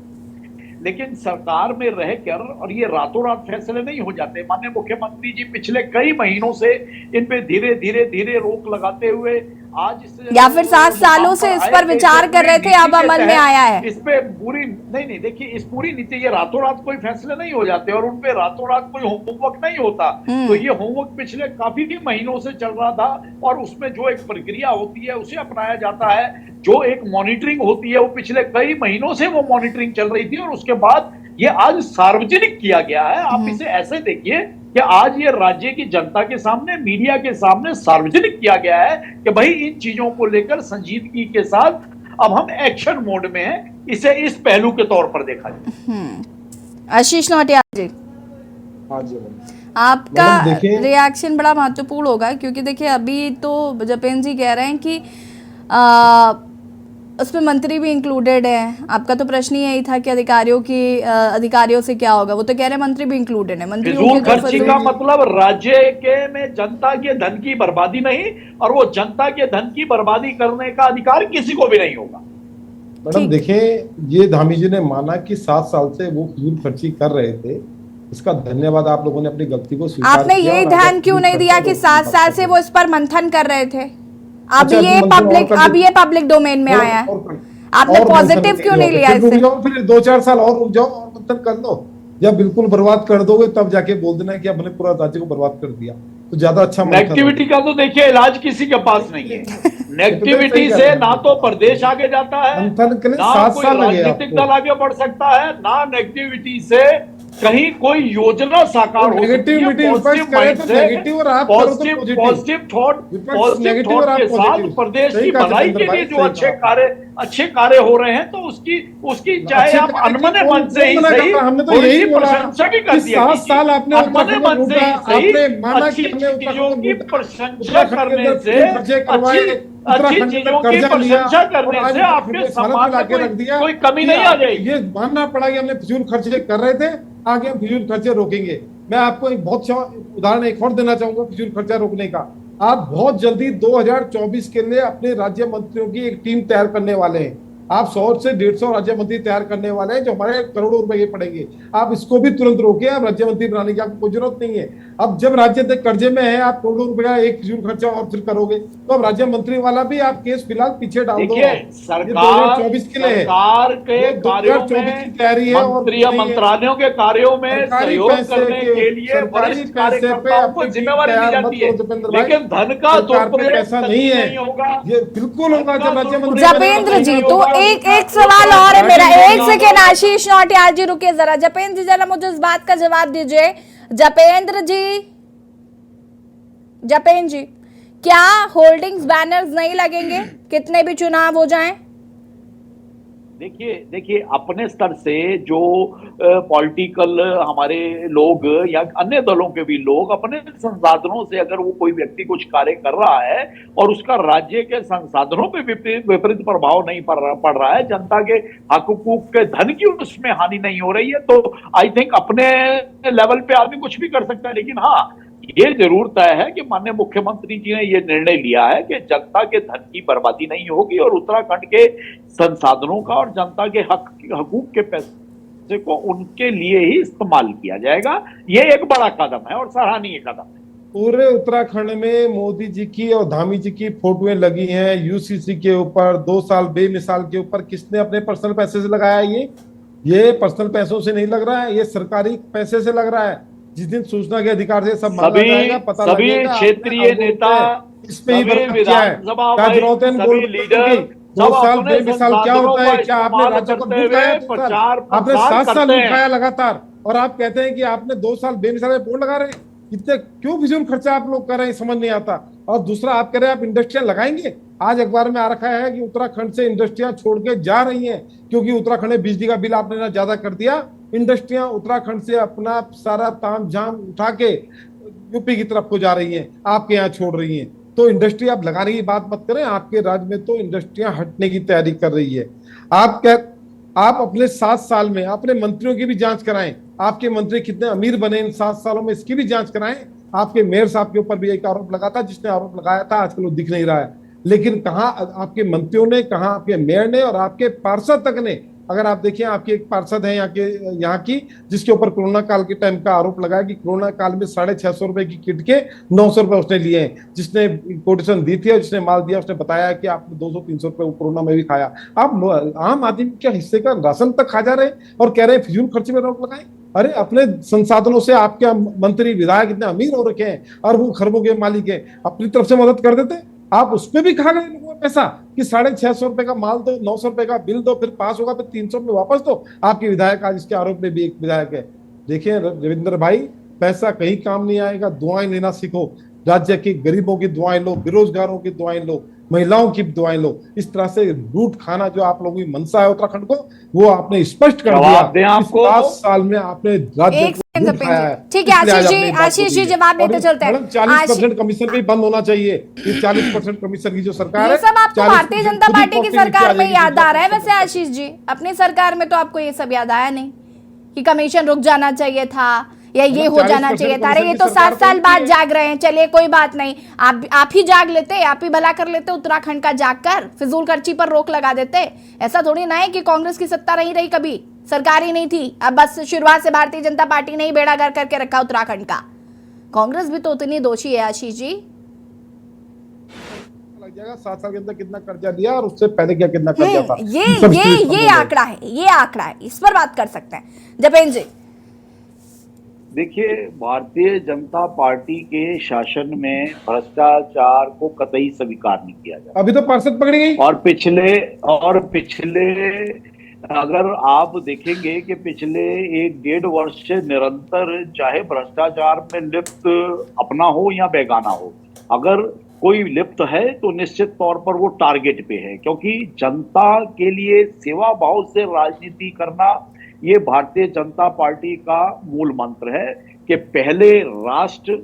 लेकिन सरकार में रहकर, और ये रातों रात फैसले नहीं हो जाते। माननीय मुख्यमंत्री जी पिछले कई महीनों से इन पे धीरे धीरे धीरे रोक लगाते हुए आज या फिर 7 सालों से इस पर विचार कर रहे थे, अब अमल में आया है। इस पे पूरी नहीं देखिए, इस पूरी नीति, ये रातों रात कोई फैसले नहीं हो जाते और उनपे रातों रात कोई होमवर्क नहीं होता। तो ये होमवर्क पिछले काफी महीनों से चल रहा था और उसमें जो एक प्रक्रिया होती है उसे अपनाया जाता है, जो एक मॉनिटरिंग होती है वो पिछले कई महीनों से वो मॉनिटरिंग चल रही थी और उसके बाद ये आज सार्वजनिक किया गया है। आप इसे ऐसे देखिए कि आज ये राज्य की जनता के सामने, मीडिया के सामने सार्वजनिक किया गया है कि भाई इन चीजों को लेकर संजीदगी के साथ अब हम एक्शन मोड में हैं। इसे इस पहलू के तौर पर देखा जाए। आशीष नौटियाल जी, हाँ जी आपका मैडम, देखिए रिएक्शन बड़ा महत्वपूर्ण होगा, क्योंकि देखिए अभी तो जपेन जी कह रहे हैं कि उसमें मंत्री भी इंक्लूडेड है। आपका तो प्रश्न ही यही था कि अधिकारियों से क्या होगा, वो तो कह रहे हैं मंत्री भी इंक्लूडेड है। फिजूल खर्ची का मतलब राज्य के में जनता के धन की बर्बादी नहीं, और वो जनता के धन की बर्बादी करने का अधिकार किसी को भी नहीं होगा। मैडम देखें, ये धामी जी ने माना कि 7 साल से वो फिजूल खर्ची कर रहे थे, इसका धन्यवाद, आप लोगों ने अपनी गलती को स्वीकार आपने ये ध्यान क्यों नहीं दिया कि 7 साल से वो इस पर मंथन कर रहे थे? अब ये पब्लिक डोमेन में आया है, आपने पॉजिटिव क्यों नहीं लिया इसे? फिर 2-4 साल और रुक जाओ और मंथन कर लो। जब बिल्कुल बर्बाद कर दोगे तब जाके बोल देना कि हमने पूरा राज्य को बर्बाद कर दिया, तो ज्यादा अच्छा। नेगेटिविटी का तो देखिए इलाज किसी के पास नहीं है। नेगेटिविटी से ना तो प्रदेश आगे जाता है, ना कोई राजनीतिक दल आगे बढ़ सकता है, ना नेगेटिविटी से कहीं कोई योजना साकार हो सकती है। पॉजिटिव थॉट के साथ प्रदेश की भलाई के लिए जो अच्छे कार्य हो रहे हैं, तो उसकी चाहे आप अनमने मन से ही सही, हमने तो यही प्रशंसा भी कर दिया। 7 साल आपने अनमने मन से ही सही, अच्छी चीजों की प्रशंसा करने से, अच्छी चीजों की प्रशंसा करने से आपके सम्मान में कोई कमी नहीं आ जाएगी। ये मानना पड़ा कि हमने फिजूल खर्चे कर रहे थे, आगे हम फिजूल खर्चे रोकेंगे। मैं आपको एक बहुत अच्छा उदाहरण एक और देना चाहूंगा फिजूल खर्चा रोकने का। आप बहुत जल्दी 2024 के लिए अपने राज्य मंत्रियों की एक टीम तैयार करने वाले हैं। आप 100 से 150 राज्य मंत्री तैयार करने वाले हैं, जो हमारे करोड़ों रुपए के पड़ेंगे। आप इसको भी तुरंत रोके, आप राज्य मंत्री बनाने की आपको कोई जरूरत नहीं है। अब जब राज्य तक कर्जे में है, आप करोड़ों रुपए का एक फिजूल खर्चा और फिर करोगे, तो अब राज्य मंत्री वाला भी आप केस फिलहाल पीछे डाल दो। सरकार 2024 के लिए सरकार के कार्यों में तैयारी है, मंत्रालयों के कार्यों में सहयोग करने के लिए वरिष्ठ कार्यकर्ताओं को जिम्मेवारी दी जाती है, लेकिन धन का दुरुपयोग ऐसा नहीं है, ये बिल्कुल होगा जब राज्य मंत्री। जपेंद्र जी, तो एक सवाल और है मेरा, एक सेकेंड आशीष नौटियाल जी रुकिए जरा। जपेंद्र जी जरा मुझे इस बात का जवाब दीजिए। जपेंद्र जी, क्या होर्डिंग्स बैनर्स नहीं लगेंगे कितने भी चुनाव हो जाएं? देखिए अपने स्तर से जो पॉलिटिकल हमारे लोग या अन्य दलों के भी लोग अपने संसाधनों से अगर वो कोई व्यक्ति कुछ कार्य कर रहा है और उसका राज्य के संसाधनों पे विपरीत प्रभाव नहीं पड़ रहा है, जनता के हक हुकूक के धन की उसमें हानि नहीं हो रही है, तो आई थिंक अपने लेवल पे आदमी कुछ भी कर सकता है। लेकिन हाँ, ये जरूर तय है कि माननीय मुख्यमंत्री जी ने ये निर्णय लिया है कि जनता के धन की बर्बादी नहीं होगी और उत्तराखंड के संसाधनों का और जनता के हकूक के पैसे को उनके लिए ही इस्तेमाल किया जाएगा। ये एक बड़ा कदम है और सराहनीय कदम है। पूरे उत्तराखंड में मोदी जी की और धामी जी की फोटोएं लगी हैं यूसीसी के ऊपर। 2 साल बेमिसाल के ऊपर किसने अपने पर्सनल पैसे से लगाया? ये पर्सनल पैसों से नहीं लग रहा है, ये सरकारी पैसे से लग रहा है। जिस दिन सूचना के अधिकार से सब मांगा जाएगा, पता लगेगा। क्षेत्रीय नेता, इस पे ही क्या है, लीडर 2 साल बेमिसाल क्या होता है? क्या आपने राज्य को लुटाया? आपने 7 साल लुटाया लगातार, और आप कहते हैं कि आपने 2 साल बेमिसाल बोर्ड लगा रहे हैं। इतने क्यों फिजूल खर्चा आप लोग कर रहे हैं, समझ नहीं आता। और दूसरा, आप कह रहे हैं आप इंडस्ट्रियां लगाएंगे। आज अखबार में आ रखा है कि उत्तराखंड से इंडस्ट्रियां छोड़ के जा रही हैं, क्योंकि उत्तराखंड में बिजली का बिल आपने ना ज्यादा कर दिया। इंडस्ट्रियां उत्तराखंड से अपना सारा ताम झाम उठा के यूपी की तरफ को जा रही हैं, आपके यहाँ छोड़ रही हैं। तो इंडस्ट्री आप लगाने की बात मत करें, आपके राज्य में तो इंडस्ट्रियां हटने की तैयारी कर रही है। आप अपने 7 साल में अपने मंत्रियों की भी जांच कराएं। आपके मंत्री कितने अमीर बने इन 7 सालों में, इसकी भी जांच कराएं। आपके मेयर साहब के ऊपर भी एक आरोप लगा था, जिसने आरोप लगाया था आजकल वो दिख नहीं रहा है। लेकिन कहाँ आपके मंत्रियों ने, कहाँ आपके मेयर ने और आपके पार्षद तक ने अगर आप देखिए, आपकी एक पार्षद है यहाँ की, जिसके ऊपर कोरोना काल के टाइम का आरोप लगाया कि कोरोना काल में 650 रुपए की किट के 900 रुपए उसने लिए हैं, जिसने कोटेशन दी थी और जिसने माल दिया उसने बताया कि आपने 200-300 रुपए कोरोना में भी खाया। आप आम आदमी के हिस्से का राशन तक खा जा रहे हैं और कह रहे हैं फिजूल खर्ची में रोक लगाएं। अरे अपने संसाधनों से आपके मंत्री विधायक इतने अमीर हो रखे हैं, अरबों खरबों के मालिक है, अपनी तरफ से मदद कर देते। आप उसमें भी खा गए लोगों का पैसा कि 650 रुपए का माल दो, 900 रुपए का बिल दो, फिर पास होगा, फिर 300 रुपए वापस दो। आपके विधायक, आज इसके आरोप में भी एक विधायक है। देखिए रविंद्र भाई, पैसा कहीं काम नहीं आएगा, दुआएं लेना सीखो। राज्य के गरीबों की दुआएं लो, बेरोजगारों की दुआएं लो, महिलाओं की दुआएं लो। इस तरह से लूट खाना जो आप लोगों की मंशा है उत्तराखंड को, वो आपने स्पष्ट कर दिया। इस 5 साल में आपने राज्य को लूट खाया है। ठीक है आशीष जी जवाब देते चलते हैं। 40% कमीशन भी बंद होना चाहिए। ये 40% कमीशन की जो सरकार है, ये सब आपको भारतीय जनता पार्टी की सरकार में याद आ रहा है। वैसे आशीष जी, अपनी सरकार में तो आपको ये सब याद आया नहीं कि कमीशन रुक जाना चाहिए था या ये हो जाना चाहिए था। अरे ये तो 7 साल बाद जाग रहे हैं। चलिए कोई बात नहीं, आप ही जाग लेते, आप ही भला कर लेते उत्तराखंड का, जाग कर फिजूल खर्ची पर रोक लगा देते। ऐसा थोड़ी ना है कि कांग्रेस की सत्ता नहीं रही, कभी सरकार ही नहीं थी। अब बस शुरुआत से भारतीय जनता पार्टी ने ही बेड़ा गर्क करके रखा उत्तराखंड का। कांग्रेस भी तो उतनी दोषी है आशीष जी। लग जाएगा 7 साल के अंदर कितना कर्जा दिया और उससे पहले क्या कितना कर्जा था। ये आंकड़ा है, ये आंकड़ा है, इस पर बात कर सकते हैं। जपेंद्र जी देखिए, भारतीय जनता पार्टी के शासन में भ्रष्टाचार को कतई स्वीकार नहीं किया जाता। अभी तो पार्षद पकड़ी गई। और पिछले अगर आप देखेंगे कि पिछले 1-1.5 वर्ष से निरंतर, चाहे भ्रष्टाचार में लिप्त अपना हो या बेगाना हो, अगर कोई लिप्त है तो निश्चित तौर पर वो टारगेट पे है। क्योंकि जनता के लिए सेवा भाव से राजनीति करना, ये भारतीय जनता पार्टी का मूल मंत्र है कि पहले राष्ट्र,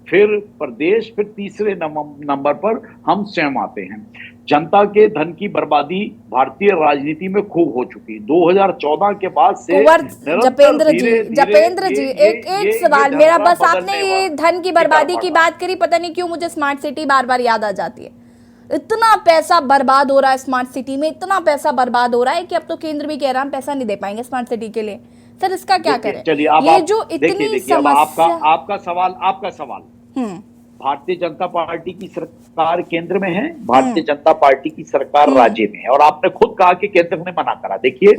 फिर प्रदेश, फिर तीसरे नंबर पर हम स्वयं आते हैं। जनता के धन की बर्बादी भारतीय राजनीति में खूब हो चुकी। 2014 के बाद से जपेंद्र जी एक सवाल मेरा, बस आपने ये धन की बर्बादी की बात करी, पता नहीं क्यों मुझे स्मार्ट सिटी बार बार याद आ जाती है। इतना पैसा बर्बाद हो रहा है स्मार्ट सिटी में, इतना पैसा बर्बाद हो रहा है कि अब तो केंद्र भी कह रहा है पैसा नहीं दे पाएंगे स्मार्ट सिटी के लिए। सर इसका क्या करें? ये जो इतनी समस्या, आपका सवाल भारतीय जनता पार्टी की सरकार केंद्र में है, भारतीय जनता पार्टी की सरकार राज्य में है, और आपने खुद कहा कि केंद्र ने मना करा। देखिए,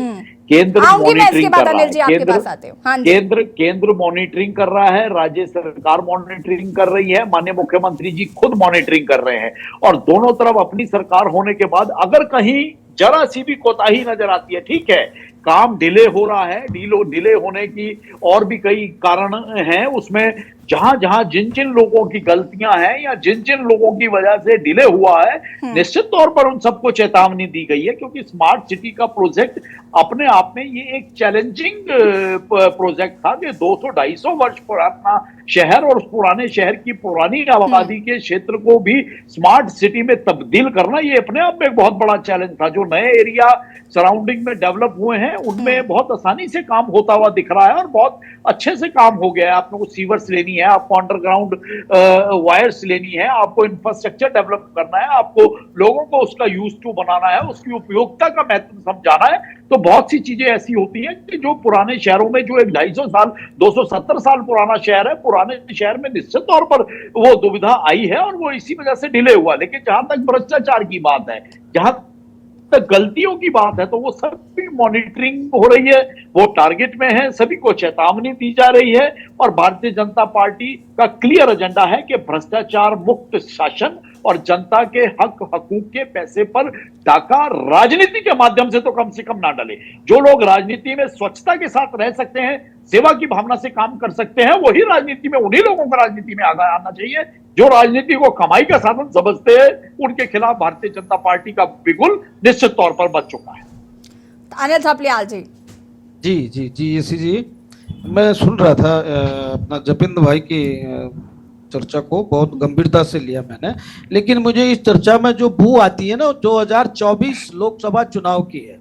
केंद्र मॉनिटरिंग कर रहा है, केंद्र मॉनिटरिंग कर रहा है, राज्य सरकार मॉनिटरिंग कर रही है, माननीय मुख्यमंत्री जी खुद मॉनिटरिंग कर रहे हैं। और दोनों तरफ अपनी सरकार होने के बाद अगर कहीं जरा सी भी कोताही नजर आती है, ठीक है, काम डिले हो रहा है, डिले होने की और भी कई कारण हैं, उसमें जहां जहां जिन जिन लोगों की गलतियां हैं या जिन जिन लोगों की वजह से डिले हुआ है, निश्चित तौर पर उन सबको चेतावनी दी गई है। क्योंकि स्मार्ट सिटी का प्रोजेक्ट अपने आप में ये एक चैलेंजिंग प्रोजेक्ट था कि 200-250 वर्ष पुराना शहर और उस पुराने शहर की पुरानी आबादी के क्षेत्र को भी स्मार्ट सिटी में तब्दील करना, ये अपने आप में एक बहुत बड़ा चैलेंज था। जो नए एरिया सराउंडिंग में डेवलप हुए हैं उनमें बहुत आसानी से काम होता हुआ दिख रहा है और बहुत अच्छे से काम हो गया है। आप लोगों को सीवर्स लेनी है, आपको अंडरग्राउंड वायर्स लेनी है, आपको इंफ्रास्ट्रक्चर डेवलप करना है, आपको लोगों को उसका यूज टू बनाना है, उसकी उपयोगिता का महत्व समझाना है। तो बहुत सी चीजें ऐसी होती हैं कि जो पुराने शहरों में, जो एक 250 साल 270 साल पुराना शहर है, पुराने शहर में निश्चित तौर पर वो दुविधा आई है और वो इसी वजह से डिले हुआ। लेकिन जहां तक भ्रष्टाचार की बात है, जहां तक गलतियों की बात है, तो वो सभी मॉनिटरिंग हो रही है, वो टारगेट में है, सभी को चेतावनी दी जा रही है। और भारतीय जनता पार्टी का क्लियर एजेंडा है कि भ्रष्टाचार मुक्त शासन और जनता के हक हकूक के पैसे पर डाका राजनीति के माध्यम से तो कम से कम ना डले। जो लोग राजनीति में स्वच्छता के साथ रह सकते हैं, सेवा की भावना से काम कर सकते हैं, वही राजनीति में, उन्हीं लोगों को राजनीति में आगे आना चाहिए। जो राजनीति को कमाई का साधन समझते हैं, उनके खिलाफ भारतीय जनता पार्टी का बिगुल निश्चित तौर पर बच चुका है। अनिल थपलियाल जी। जी यसी जी, मैं सुन रहा था अपना जपेंद्र भाई की चर्चा को, बहुत गंभीरता से लिया मैंने। लेकिन मुझे इस चर्चा में जो बू आती है ना, 2024 लोकसभा चुनाव की है।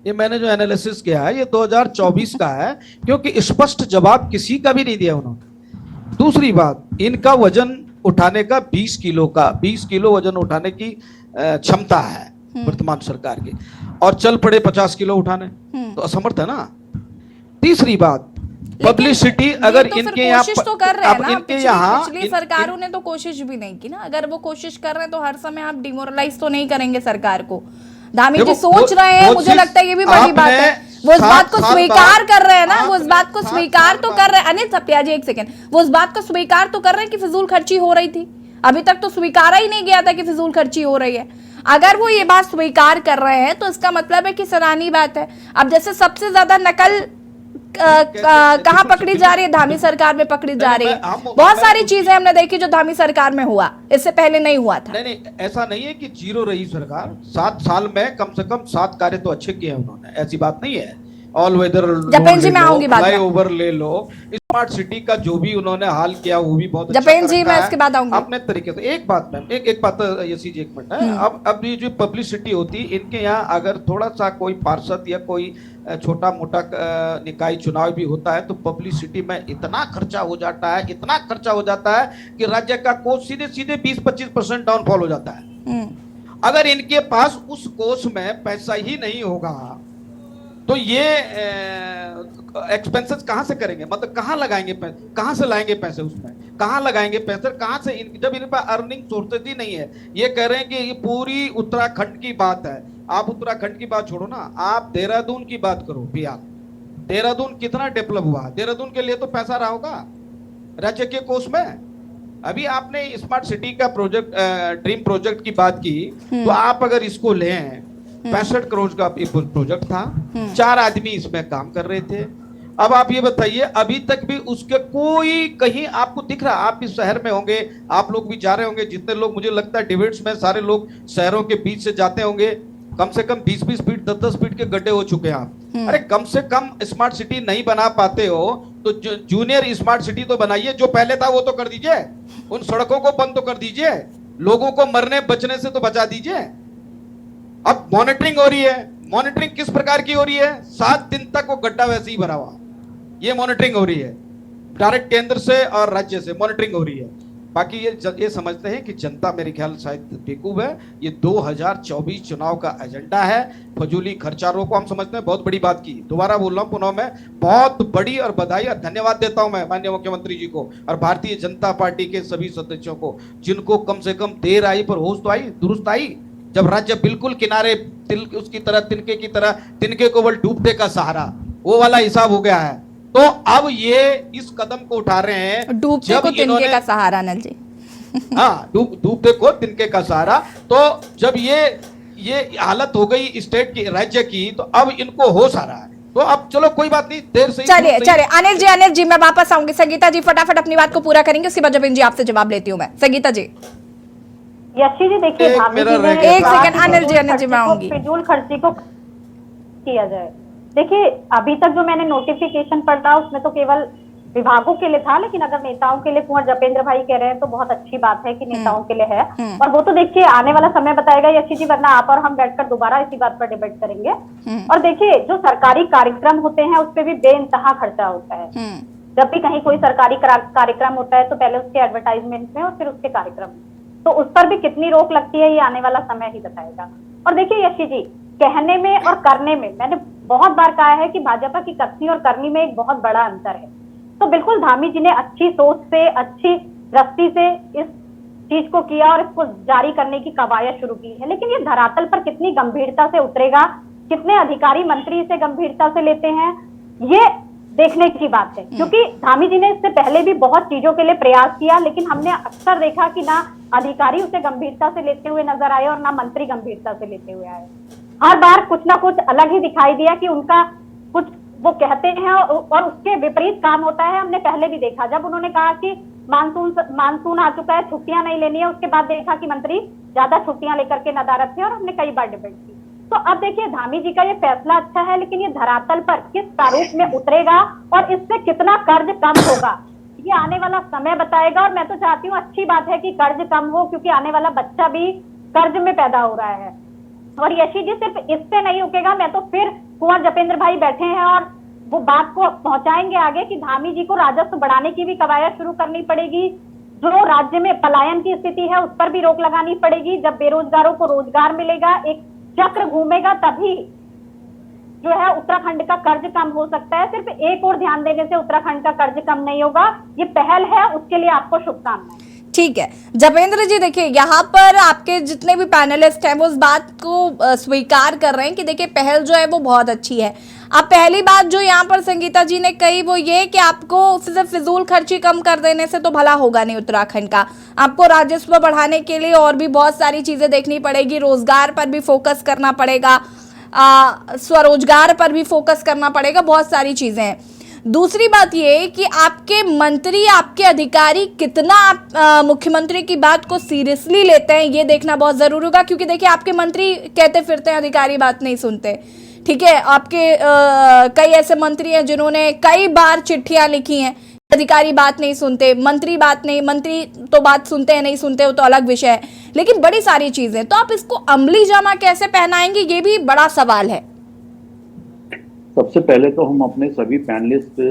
ये मैंने जो एनालिसिस किया है, ये 2024 का है, क्योंकि स्पष्ट जवाब किसी का भी नहीं दिया उन्होंने। दूसरी बात, इनका वजन उठाने का 20 किलो वजन उठाने की क्षमता है। वर्तमान सरकार के, और चल पड़े 50 किलो उठाने, तो असमर्थ है ना। तीसरी बात, पब्लिसिटी, अगर ये तो इनके फिर यहाँ कोशिश तो कर रहे हैं ना, इनके यहाँ पिछली सरकारों ने तो कोशिश भी नहीं की ना। अगर वो कोशिश कर रहे हैं तो हर समय आप डिमोरलाइज तो नहीं करेंगे सरकार को। धामी जी सोच रहे हैं, मुझे लगता है ये भी बड़ी बात है, वो इस बात को स्वीकार कर रहे हैं ना, वो इस बात को स्वीकार तो कर रहे हैं। अनिल सप्या जी एक सेकंड, वो इस बात को स्वीकार तो कर रहे हैं कि फिजूल खर्ची हो रही थी। अभी तक तो स्वीकारा ही नहीं गया था कि फिजूल खर्ची हो रही है। अगर वो ये बात स्वीकार कर रहे हैं तो इसका मतलब है कि सराहनीय बात है। अब जैसे सबसे ज्यादा नकल कहाँ पकड़ी जा रही है, धामी सरकार में पकड़ी जा रही है। बहुत सारी चीजें हमने देखी जो धामी सरकार में हुआ, इससे पहले नहीं हुआ था। नहीं, ऐसा नहीं है कि जीरो रही सरकार। 7 साल में कम से कम 7 कार्य तो अच्छे किए उन्होंने, ऐसी बात नहीं है। ऑल वेदर जपेन जी मैं आऊंगी बात, फ्लाईओवर ले लो, स्मार्ट सिटी का जो भी उन्होंने हाल किया वो भी बहुत अच्छा जपेन जी मैं इसके बाद आऊंगी अपने तरीके से। एक बात मैम, एक बात यसी जी, एक मिनट है। अब ये जो पब्लिसिटी होती है इनके यहाँ, अगर थोड़ा सा कोई पार्षद या कोई छोटा मोटा निकाय चुनाव भी होता है तो पब्लिसिटी में इतना खर्चा हो जाता है, इतना खर्चा हो जाता है कि राज्य का कोष सीधे सीधे 20-25% डाउनफॉल हो जाता है। अगर इनके पास उस कोष में पैसा ही नहीं होगा तो ये एक्सपेंसेस कहां से करेंगे, मतलब कहां लगाएंगे पैसे, कहां से लाएंगे पैसे, उसमें कहां लगाएंगे पैसे, कहां से जब इनके पास अर्निंग सोर्सेज ही नहीं है। ये कह रहे हैं कि ये पूरी उत्तराखंड की बात है। आप उत्तराखंड की बात छोड़ो ना, आप देहरादून की बात करो बिहार। देहरादून कितना डेवलप हुआ, देहरादून के लिए तो पैसा रहा होगा राज्य के कोष में। अभी आपने स्मार्ट सिटी का प्रोजेक्ट, ड्रीम प्रोजेक्ट की बात की, तो आप अगर इसको लें, 65 करोड़ का प्रोजेक्ट था, 4 आदमी इसमें काम कर रहे थे। अब आप ये बताइए, अभी तक भी उसके कोई कहीं आपको दिख रहा? आप इस शहर में होंगे, आप लोग भी जा रहे होंगे, जितने लोग मुझे लगता है डिबेट्स में सारे लोग शहरों के बीच से जाते होंगे, कम से कम 20-20 फीट 10-10 फीट के गड्ढे हो चुके हैं आप। अरे कम से कम स्मार्ट सिटी नहीं बना पाते हो तो जूनियर स्मार्ट सिटी तो बनाइए, जो पहले था वो तो कर दीजिए, उन सड़कों को बंद तो कर दीजिए, लोगों को मरने बचने से तो बचा दीजिए। अब मॉनिटरिंग हो रही है, मॉनिटरिंग किस प्रकार की हो रही है? 7 दिन तक वो गड्ढा वैसे ही भरा हुआ, ये मॉनिटरिंग हो रही है, डायरेक्ट केंद्र से और राज्य से मॉनिटरिंग हो रही है। बाकी ये समझते हैं कि जनता मेरे ख्याल शायद बेवकूफ है। ये 2024 चुनाव का एजेंडा है, फजूली खर्चा रोको, हम समझते हैं। बहुत बड़ी बात की, दोबारा बोल रहा हूं, पुनः मैं बहुत बड़ी और बधाई और धन्यवाद देता हूं मैं माननीय मुख्यमंत्री जी को और भारतीय जनता पार्टी के सभी सदस्यों को, जिनको कम से कम देर आई पर होश तो आई, दुरुस्त आई। जब राज्य बिल्कुल किनारे उसकी तरह, तिनके की तरह, तिनके को बल डूबते का सहारा, वो वाला हिसाब हो गया है। तो अब ये इस कदम को उठा रहे हैं, डूबते को तिनके का सहारा। अनिल जी हाँ, डूबते को तिनके का सहारा। तो जब ये हालत हो गई स्टेट की, राज्य की, तो अब इनको होश आ रहा है। तो अब चलो कोई बात नहीं, देर से चलिए अनिल जी मैं वापस आऊंगी। संगीता जी फटाफट अपनी बात को पूरा करेंगे, उसके बाद जब जी आपसे जवाब लेती हूँ मैं। संगीता जी। यशी जी देखिए, एक सेकंड अनिल जी मैं आऊंगी। फिजूल खर्ची को किया जाए, देखिए अभी तक जो मैंने नोटिफिकेशन पढ़ा उसमें तो केवल विभागों के लिए था, लेकिन अगर नेताओं के लिए कुंवर जपेंद्र भाई कह रहे हैं तो बहुत अच्छी बात है कि नेताओं के लिए है। और वो तो देखिए आने वाला समय बताएगा यशी जी, वरना आप और हम बैठकर दोबारा इसी बात पर डिबेट करेंगे। और देखिए जो सरकारी कार्यक्रम होते हैं उस पर भी बेइंतहा खर्चा होता है। जब भी कहीं कोई सरकारी कार्यक्रम होता है तो पहले उसके एडवर्टाइजमेंट में और फिर उसके कार्यक्रम में, तो उस पर भी कितनी रोक लगती है ये आने वाला समय ही बताएगा। और देखिए यशी जी, कहने में और करने में मैंने बहुत बार कहा है कि भाजपा की कथनी और करनी में एक बहुत बड़ा अंतर है। तो बिल्कुल धामी जी ने अच्छी सोच से, अच्छी दृष्टि से इस चीज को किया और इसको जारी करने की कवायद शुरू की है, लेकिन ये धरातल पर कितनी गंभीरता से उतरेगा, कितने अधिकारी मंत्री इसे गंभीरता से लेते हैं, ये देखने की बात है। क्योंकि धामी जी ने इससे पहले भी बहुत चीजों के लिए प्रयास किया, लेकिन हमने अक्सर देखा कि ना अधिकारी उसे गंभीरता से लेते हुए नजर आए और ना मंत्री गंभीरता से लेते हुए आए। हर बार कुछ ना कुछ अलग ही दिखाई दिया कि उनका कुछ वो कहते हैं और उसके विपरीत काम होता है। हमने पहले भी देखा, जब उन्होंने कहा कि मानसून आ चुका है, छुट्टियां नहीं लेनी है, उसके बाद देखा कि मंत्री ज्यादा छुट्टियां लेकर के नदारद थे और हमने कई बार डिबेट की। तो अब देखिए धामी जी का ये फैसला अच्छा है, लेकिन ये धरातल पर किस प्रारूप में उतरेगा और इससे कितना कर्ज कम होगा ये आने वाला समय बताएगा। और मैं तो चाहती हूँ, अच्छी बात है कि कर्ज कम हो, क्योंकि आने वाला बच्चा भी कर्ज में पैदा हो रहा है। और यशी जी सिर्फ इससे नहीं रुकेगा, मैं तो फिर कुंवर जपेंद्र भाई बैठे हैं और वो बात को पहुंचाएंगे आगे कि धामी जी को राजस्व बढ़ाने की भी कवायद शुरू करनी पड़ेगी। जो राज्य में पलायन की स्थिति है उस पर भी रोक लगानी पड़ेगी। जब बेरोजगारों को रोजगार मिलेगा, एक चक्र घूमेगा तभी जो है उत्तराखंड का कर्ज कम हो सकता है। सिर्फ एक और ध्यान देने से उत्तराखंड का कर्ज कम नहीं होगा। ये पहल है, उसके लिए आपको शुभकामनाएं। ठीक है जपेंद्र जी, देखिए यहाँ पर आपके जितने भी पैनलिस्ट हैं वो उस बात को स्वीकार कर रहे हैं कि देखिए पहल जो है वो बहुत अच्छी है। अब पहली बात जो यहाँ पर संगीता जी ने कही वो ये कि आपको सिर्फ फिजूल खर्ची कम कर देने से तो भला होगा नहीं उत्तराखंड का, आपको राजस्व बढ़ाने के लिए और भी बहुत सारी चीजें देखनी पड़ेगी, रोजगार पर भी फोकस करना पड़ेगा, स्वरोजगार पर भी फोकस करना पड़ेगा, बहुत सारी चीजें हैं। दूसरी बात ये कि आपके मंत्री, आपके अधिकारी कितना मुख्यमंत्री की बात को सीरियसली लेते हैं ये देखना बहुत जरूरी होगा, क्योंकि देखिए आपके मंत्री कहते फिरते हैं, अधिकारी बात नहीं सुनते। ठीक है, आपके कई ऐसे मंत्री हैं जिन्होंने कई बार चिट्ठियां लिखी हैं, अधिकारी बात नहीं सुनते, मंत्री बात नहीं, मंत्री तो बात सुनते हैं नहीं सुनते वो तो अलग विषय है, लेकिन बड़ी सारी चीजें, तो आप इसको अमली जामा कैसे पहनाएंगे ये भी बड़ा सवाल है। सबसे पहले तो हम अपने सभी पैनलिस्ट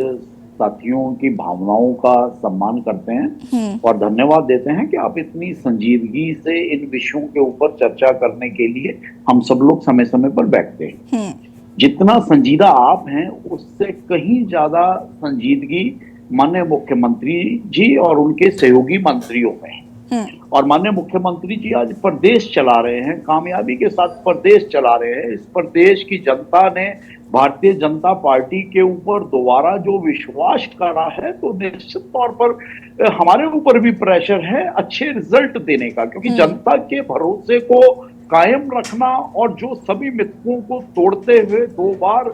साथियों की भावनाओं का सम्मान करते हैं और धन्यवाद देते हैं कि आप इतनी संजीदगी से इन विषयों के ऊपर चर्चा करने के लिए हम सब लोग समय समय पर बैठते हैं। जितना संजीदा आप हैं उससे कहीं ज्यादा संजीदगी माननीय मुख्यमंत्री जी और उनके सहयोगी मंत्रियों में है। और माननीय मुख्यमंत्री जी आज प्रदेश चला रहे हैं, कामयाबी के साथ प्रदेश चला रहे हैं। इस प्रदेश की जनता ने भारतीय जनता पार्टी के ऊपर दोबारा जो विश्वास करा है, तो निश्चित तौर पर हमारे ऊपर भी प्रेशर है अच्छे रिजल्ट देने का, क्योंकि जनता के भरोसे को कायम रखना और जो सभी मिथकों को तोड़ते हुए 2 बार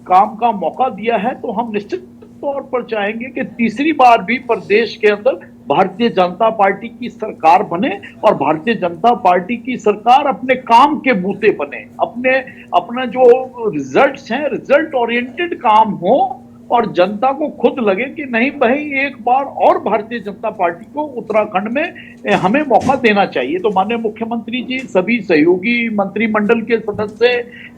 काम का मौका दिया है, तो हम निश्चित तौर पर चाहेंगे कि तीसरी बार भी प्रदेश के अंदर भारतीय जनता पार्टी की सरकार बने और भारतीय जनता पार्टी की सरकार अपने काम के बूते बने, अपने जो रिजल्ट्स हैं रिजल्ट ओरिएंटेड काम हो और जनता को खुद लगे कि नहीं भाई एक बार और भारतीय जनता पार्टी को उत्तराखंड में हमें मौका देना चाहिए। तो माननीय मुख्यमंत्री जी, सभी सहयोगी मंत्रिमंडल के सदस्य,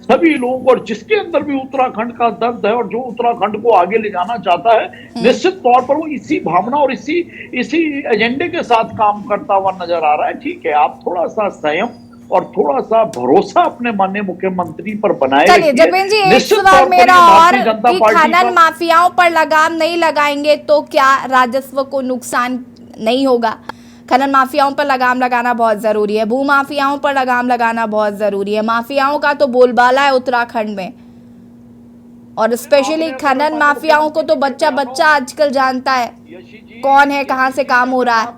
सभी लोग और जिसके अंदर भी उत्तराखंड का दर्द है और जो उत्तराखंड को आगे ले जाना चाहता है, निश्चित तौर पर वो इसी भावना और इसी एजेंडे के साथ काम करता हुआ नजर आ रहा है। ठीक है, आप थोड़ा सा संयम और थोड़ा सा भरोसा अपने माननीय मुख्यमंत्री पर बनाए चलिए जपेंद्र जी, एक सवाल मेरा और कि खनन माफियाओं पर लगाम नहीं लगाएंगे तो क्या राजस्व को नुकसान नहीं होगा? खनन माफियाओं पर लगाम लगाना बहुत जरूरी है, भू माफियाओं पर लगाम लगाना बहुत जरूरी है। माफियाओं का तो बोलबाला है उत्तराखंड में, और स्पेशली खनन माफियाओं को तो बच्चा बच्चा आजकल जानता है कौन है, कहां से काम हो रहा है।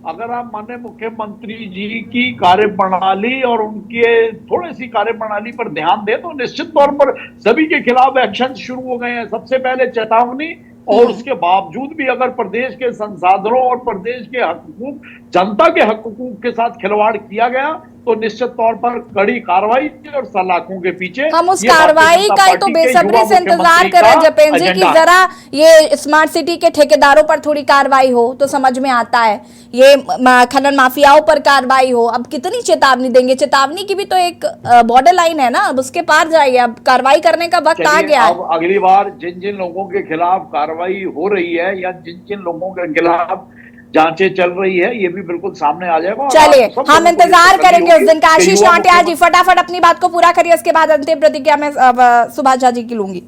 अगर आप माननीय मुख्यमंत्री जी की कार्यप्रणाली और उनके थोड़ी सी कार्यप्रणाली पर ध्यान दें तो निश्चित तौर पर सभी के खिलाफ एक्शन शुरू हो गए हैं। सबसे पहले चेतावनी, और उसके बावजूद भी अगर प्रदेश के संसाधनों और प्रदेश के हकूक, जनता के हकूक के साथ खिलवाड़ किया गया तो निश्चित तौर पर कड़ी कार्रवाई और सलाखों के पीछे हम उस कार्रवाई का तो बेसब्री से इंतजार कर रहे हैं जपेंद्र जी की जरा ये स्मार्ट सिटी के ठेकेदारों पर थोड़ी कार्रवाई हो तो समझ में आता है, ये खनन माफियाओं पर कार्रवाई हो। अब कितनी चेतावनी देंगे? चेतावनी की भी तो एक बॉर्डर लाइन है ना, अब उसके पार जाइए, अब कार्रवाई करने का वक्त आ गया है। अब अगली बार जिन जिन लोगों के खिलाफ कार्रवाई हो रही है या जिन जिन लोगों के खिलाफ जांचें चल रही है, ये भी बिल्कुल सामने आ जाएगा। चलिए हम इंतजार करेंगे उस दिन का। आशीष लांटिया जी फटाफट अपनी बात को पूरा करिए, उसके बाद अंतिम प्रतिक्रिया में सुभाष झा जी की लूंगी।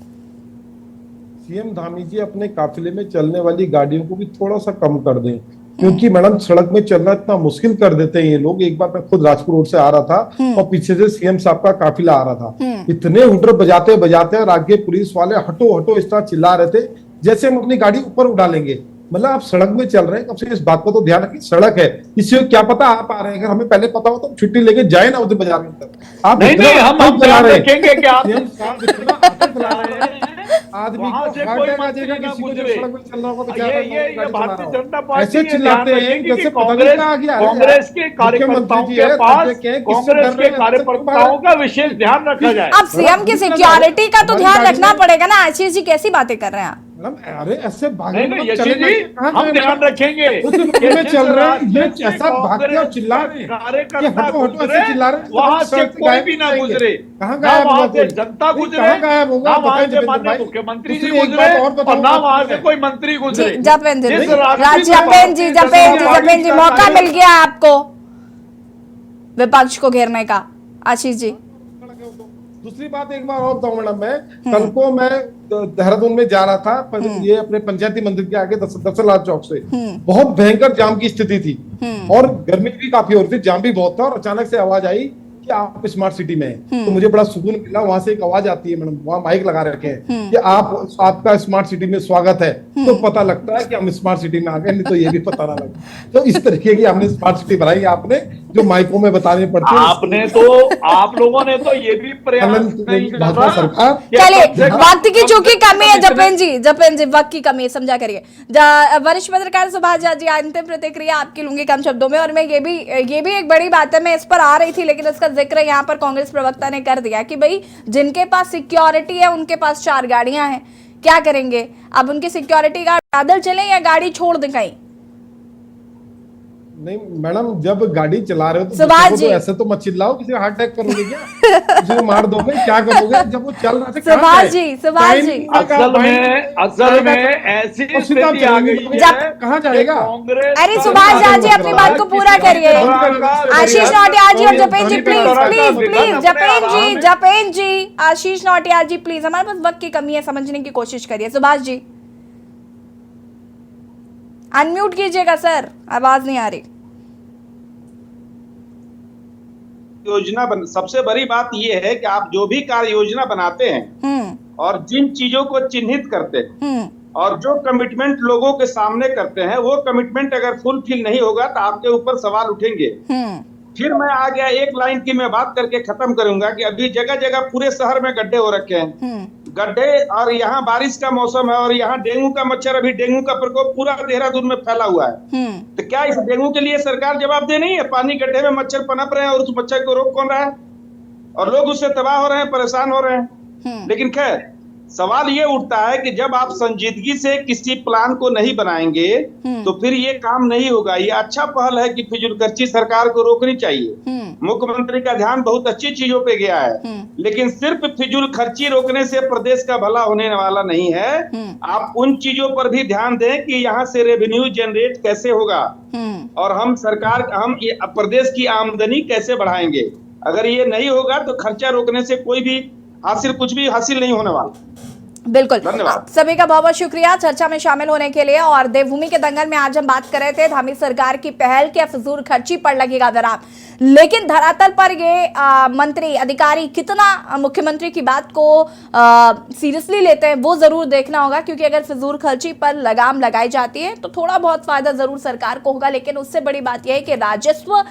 सीएम धामी जी अपने काफिले में चलने वाली गाड़ियों को भी थोड़ा सा कम कर दें, क्योंकि मैडम सड़क में चलना इतना मुश्किल कर देते हैं ये लोग। एक बार मैं खुद राजपुर रोड से आ रहा था और पीछे से सीएम साहब का काफिला आ रहा था, इतने हुटर बजाते बजाते और आगे पुलिस वाले हटो हटो इस तरह चिल्ला रहे थे जैसे हम अपनी गाड़ी ऊपर उड़ा लेंगे। मतलब आप सड़क में चल रहे हैं, कम से कम इस बात को तो ध्यान रखिए, सड़क है, इससे क्या पता आप आ रहे हैं, अगर हमें पहले पता हो तो छुट्टी लेके जाए ना उधर बाजार में। आप नहीं हम ध्यान रखेंगे कि आप आदमी को से कोई मंत्री ना गुजरे। ये भारतीय जनता पार्टी ऐसे चिल्लाते हैं जैसे कांग्रेस के कार्यकर्ताओं के पास कांग्रेस के कार्यकर्ताओं का विशेष ध्यान रखा जाए। अब सीएम की सिक्योरिटी का तो ध्यान रखना पड़ेगा ना। आशीष जी कैसे बातें कर रहे हैं आप? अरे ऐसे भागने हम ध्यान रखेंगे चल रहे हैं, ये ऐसा भागते और चिल्ला रहे हैं, हटो हटो ऐसे चिल्ला रहे हैं, वहां से कोई भी ना गुजरे, कहाँ गायब वहां से जनता गुजरे, ना वहां से माननीय मुख्यमंत्री जी गुजरे और ना वहां से कोई मंत्री गुजरे। जपेंद्र जी मौका मिल गया आपको विपक्ष को घेरने का। आशीष जी। दूसरी बात एक बार और बताऊं मैडम, मैं कल को मैं देहरादून में जा रहा था, ये अपने पंचायती मंदिर के आगे दशरथ चौक से बहुत भयंकर जाम की स्थिति थी और गर्मी भी काफी हो रही थी, जाम भी बहुत था और अचानक से आवाज आई कि आप स्मार्ट सिटी में हैं। तो मुझे बड़ा सुकून मिला। वहां से एक आवाज आती है मैडम, वहां माइक लगा रखे हैं कि आपका स्मार्ट सिटी में स्वागत है। तो पता लगता है कि हम स्मार्ट सिटी में आ गए, नहीं तो ये भी पता ना लगे। तो इस तरीके की हमने स्मार्ट सिटी बनाई, आपने जो माइकों में बतानी पड़ती है। आपने तो, आप लोगों ने तो ये भी प्रयास नहीं भाजपा सरकार। चलिए, वक्त की चूंकि कमी है जपेन जी, वक्त की कमी है, समझा करिए। वरिष्ठ पत्रकार सुभाष झा जी, अंतिम प्रतिक्रिया आपकी लूंगी कम शब्दों में। और मैं ये भी एक बड़ी बात है, मैं इस पर आ रही थी लेकिन इसका जिक्र यहाँ पर कांग्रेस प्रवक्ता ने कर दिया कि भाई जिनके पास सिक्योरिटी है उनके पास 4 गाड़ियां हैं, क्या करेंगे अब? उनकी सिक्योरिटी गार्ड पैदल चले या गाड़ी छोड़ दें कहीं? नहीं मैडम, जब गाड़ी चला रहे हो तो सुभाष जी, तो ऐसे तो मत चिल्लाओ, किसी को हार्ट अटैक करोगे क्या? किसी को मार दोगे, क्या करोगे जब वो चल रहा है? सुभाष जी, असल में ऐसी स्थिति आ गई है, कहाँ जाएगा? अरे सुभाष झा जी, अपनी बात को पूरा करिए। आशीष नौटियाल जी और जपेन जी, प्लीज जपेन जी, आशीष नौटियाल जी प्लीज, हमारे पास वक्त की कमी है, समझने की कोशिश करिए। सुभाष जी अनम्यूट कीजिएगा सर, आवाज नहीं आ रही। सबसे बड़ी बात यह है कि आप जो भी कार्य योजना बनाते हैं और जिन चीजों को चिन्हित करते हैं और जो कमिटमेंट लोगों के सामने करते हैं, वो कमिटमेंट अगर फुलफिल नहीं होगा तो आपके ऊपर सवाल उठेंगे। फिर मैं आ गया एक लाइन की मैं बात करके खत्म करूंगा कि अभी जगह जगह पूरे शहर में गड्ढे हो रखे हैं, गड्ढे, और यहाँ बारिश का मौसम है और यहाँ डेंगू का मच्छर, अभी डेंगू का प्रकोप पूरा देहरादून में फैला हुआ है। तो क्या इस डेंगू के लिए सरकार जवाबदेह नहीं है? पानी गड्ढे में मच्छर पनप रहे हैं और उस मच्छर को रोक कौन रहा है? और लोग उससे तबाह हो रहे हैं, परेशान हो रहे हैं। लेकिन खैर, सवाल ये उठता है कि जब आप संजीदगी से किसी प्लान को नहीं बनाएंगे तो फिर ये काम नहीं होगा। ये अच्छा पहल है कि फिजूलखर्ची सरकार को रोकनी चाहिए। मुख्यमंत्री का ध्यान बहुत अच्छी चीजों पे गया है, लेकिन सिर्फ फिजूलखर्ची रोकने से प्रदेश का भला होने वाला नहीं है। आप उन चीजों पर भी ध्यान दें कि यहाँ से रेवेन्यू जनरेट कैसे होगा और हम प्रदेश की आमदनी कैसे बढ़ाएंगे। अगर ये नहीं होगा तो खर्चा रोकने से कुछ भी हासिल नहीं होने वाला। बिल्कुल, सभी का बहुत बहुत शुक्रिया चर्चा में शामिल होने के लिए। और देवभूमि के दंगल में आज हम बात कर रहे थे धामी सरकार की पहल के फिजूल खर्ची पर लगेगा विराम, लेकिन धरातल पर ये मंत्री अधिकारी कितना मुख्यमंत्री की बात को सीरियसली लेते हैं वो जरूर देखना होगा, क्योंकि अगर फिजूल खर्ची पर लगाम लगाई जाती है तो थोड़ा बहुत फायदा जरूर सरकार को होगा, लेकिन उससे बड़ी बात यह है कि राजस्व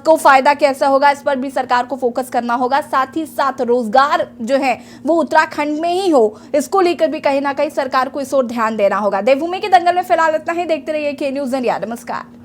को फायदा कैसे होगा, इस पर भी सरकार को फोकस करना होगा। साथ ही साथ रोजगार जो है वो उत्तराखंड में ही हो, इसको लेकर भी कहीं ना कहीं सरकार को इस ओर ध्यान देना होगा। देवभूमि के दंगल में फिलहाल इतना ही। देखते रहिए के न्यूज़ इंडिया। नमस्कार।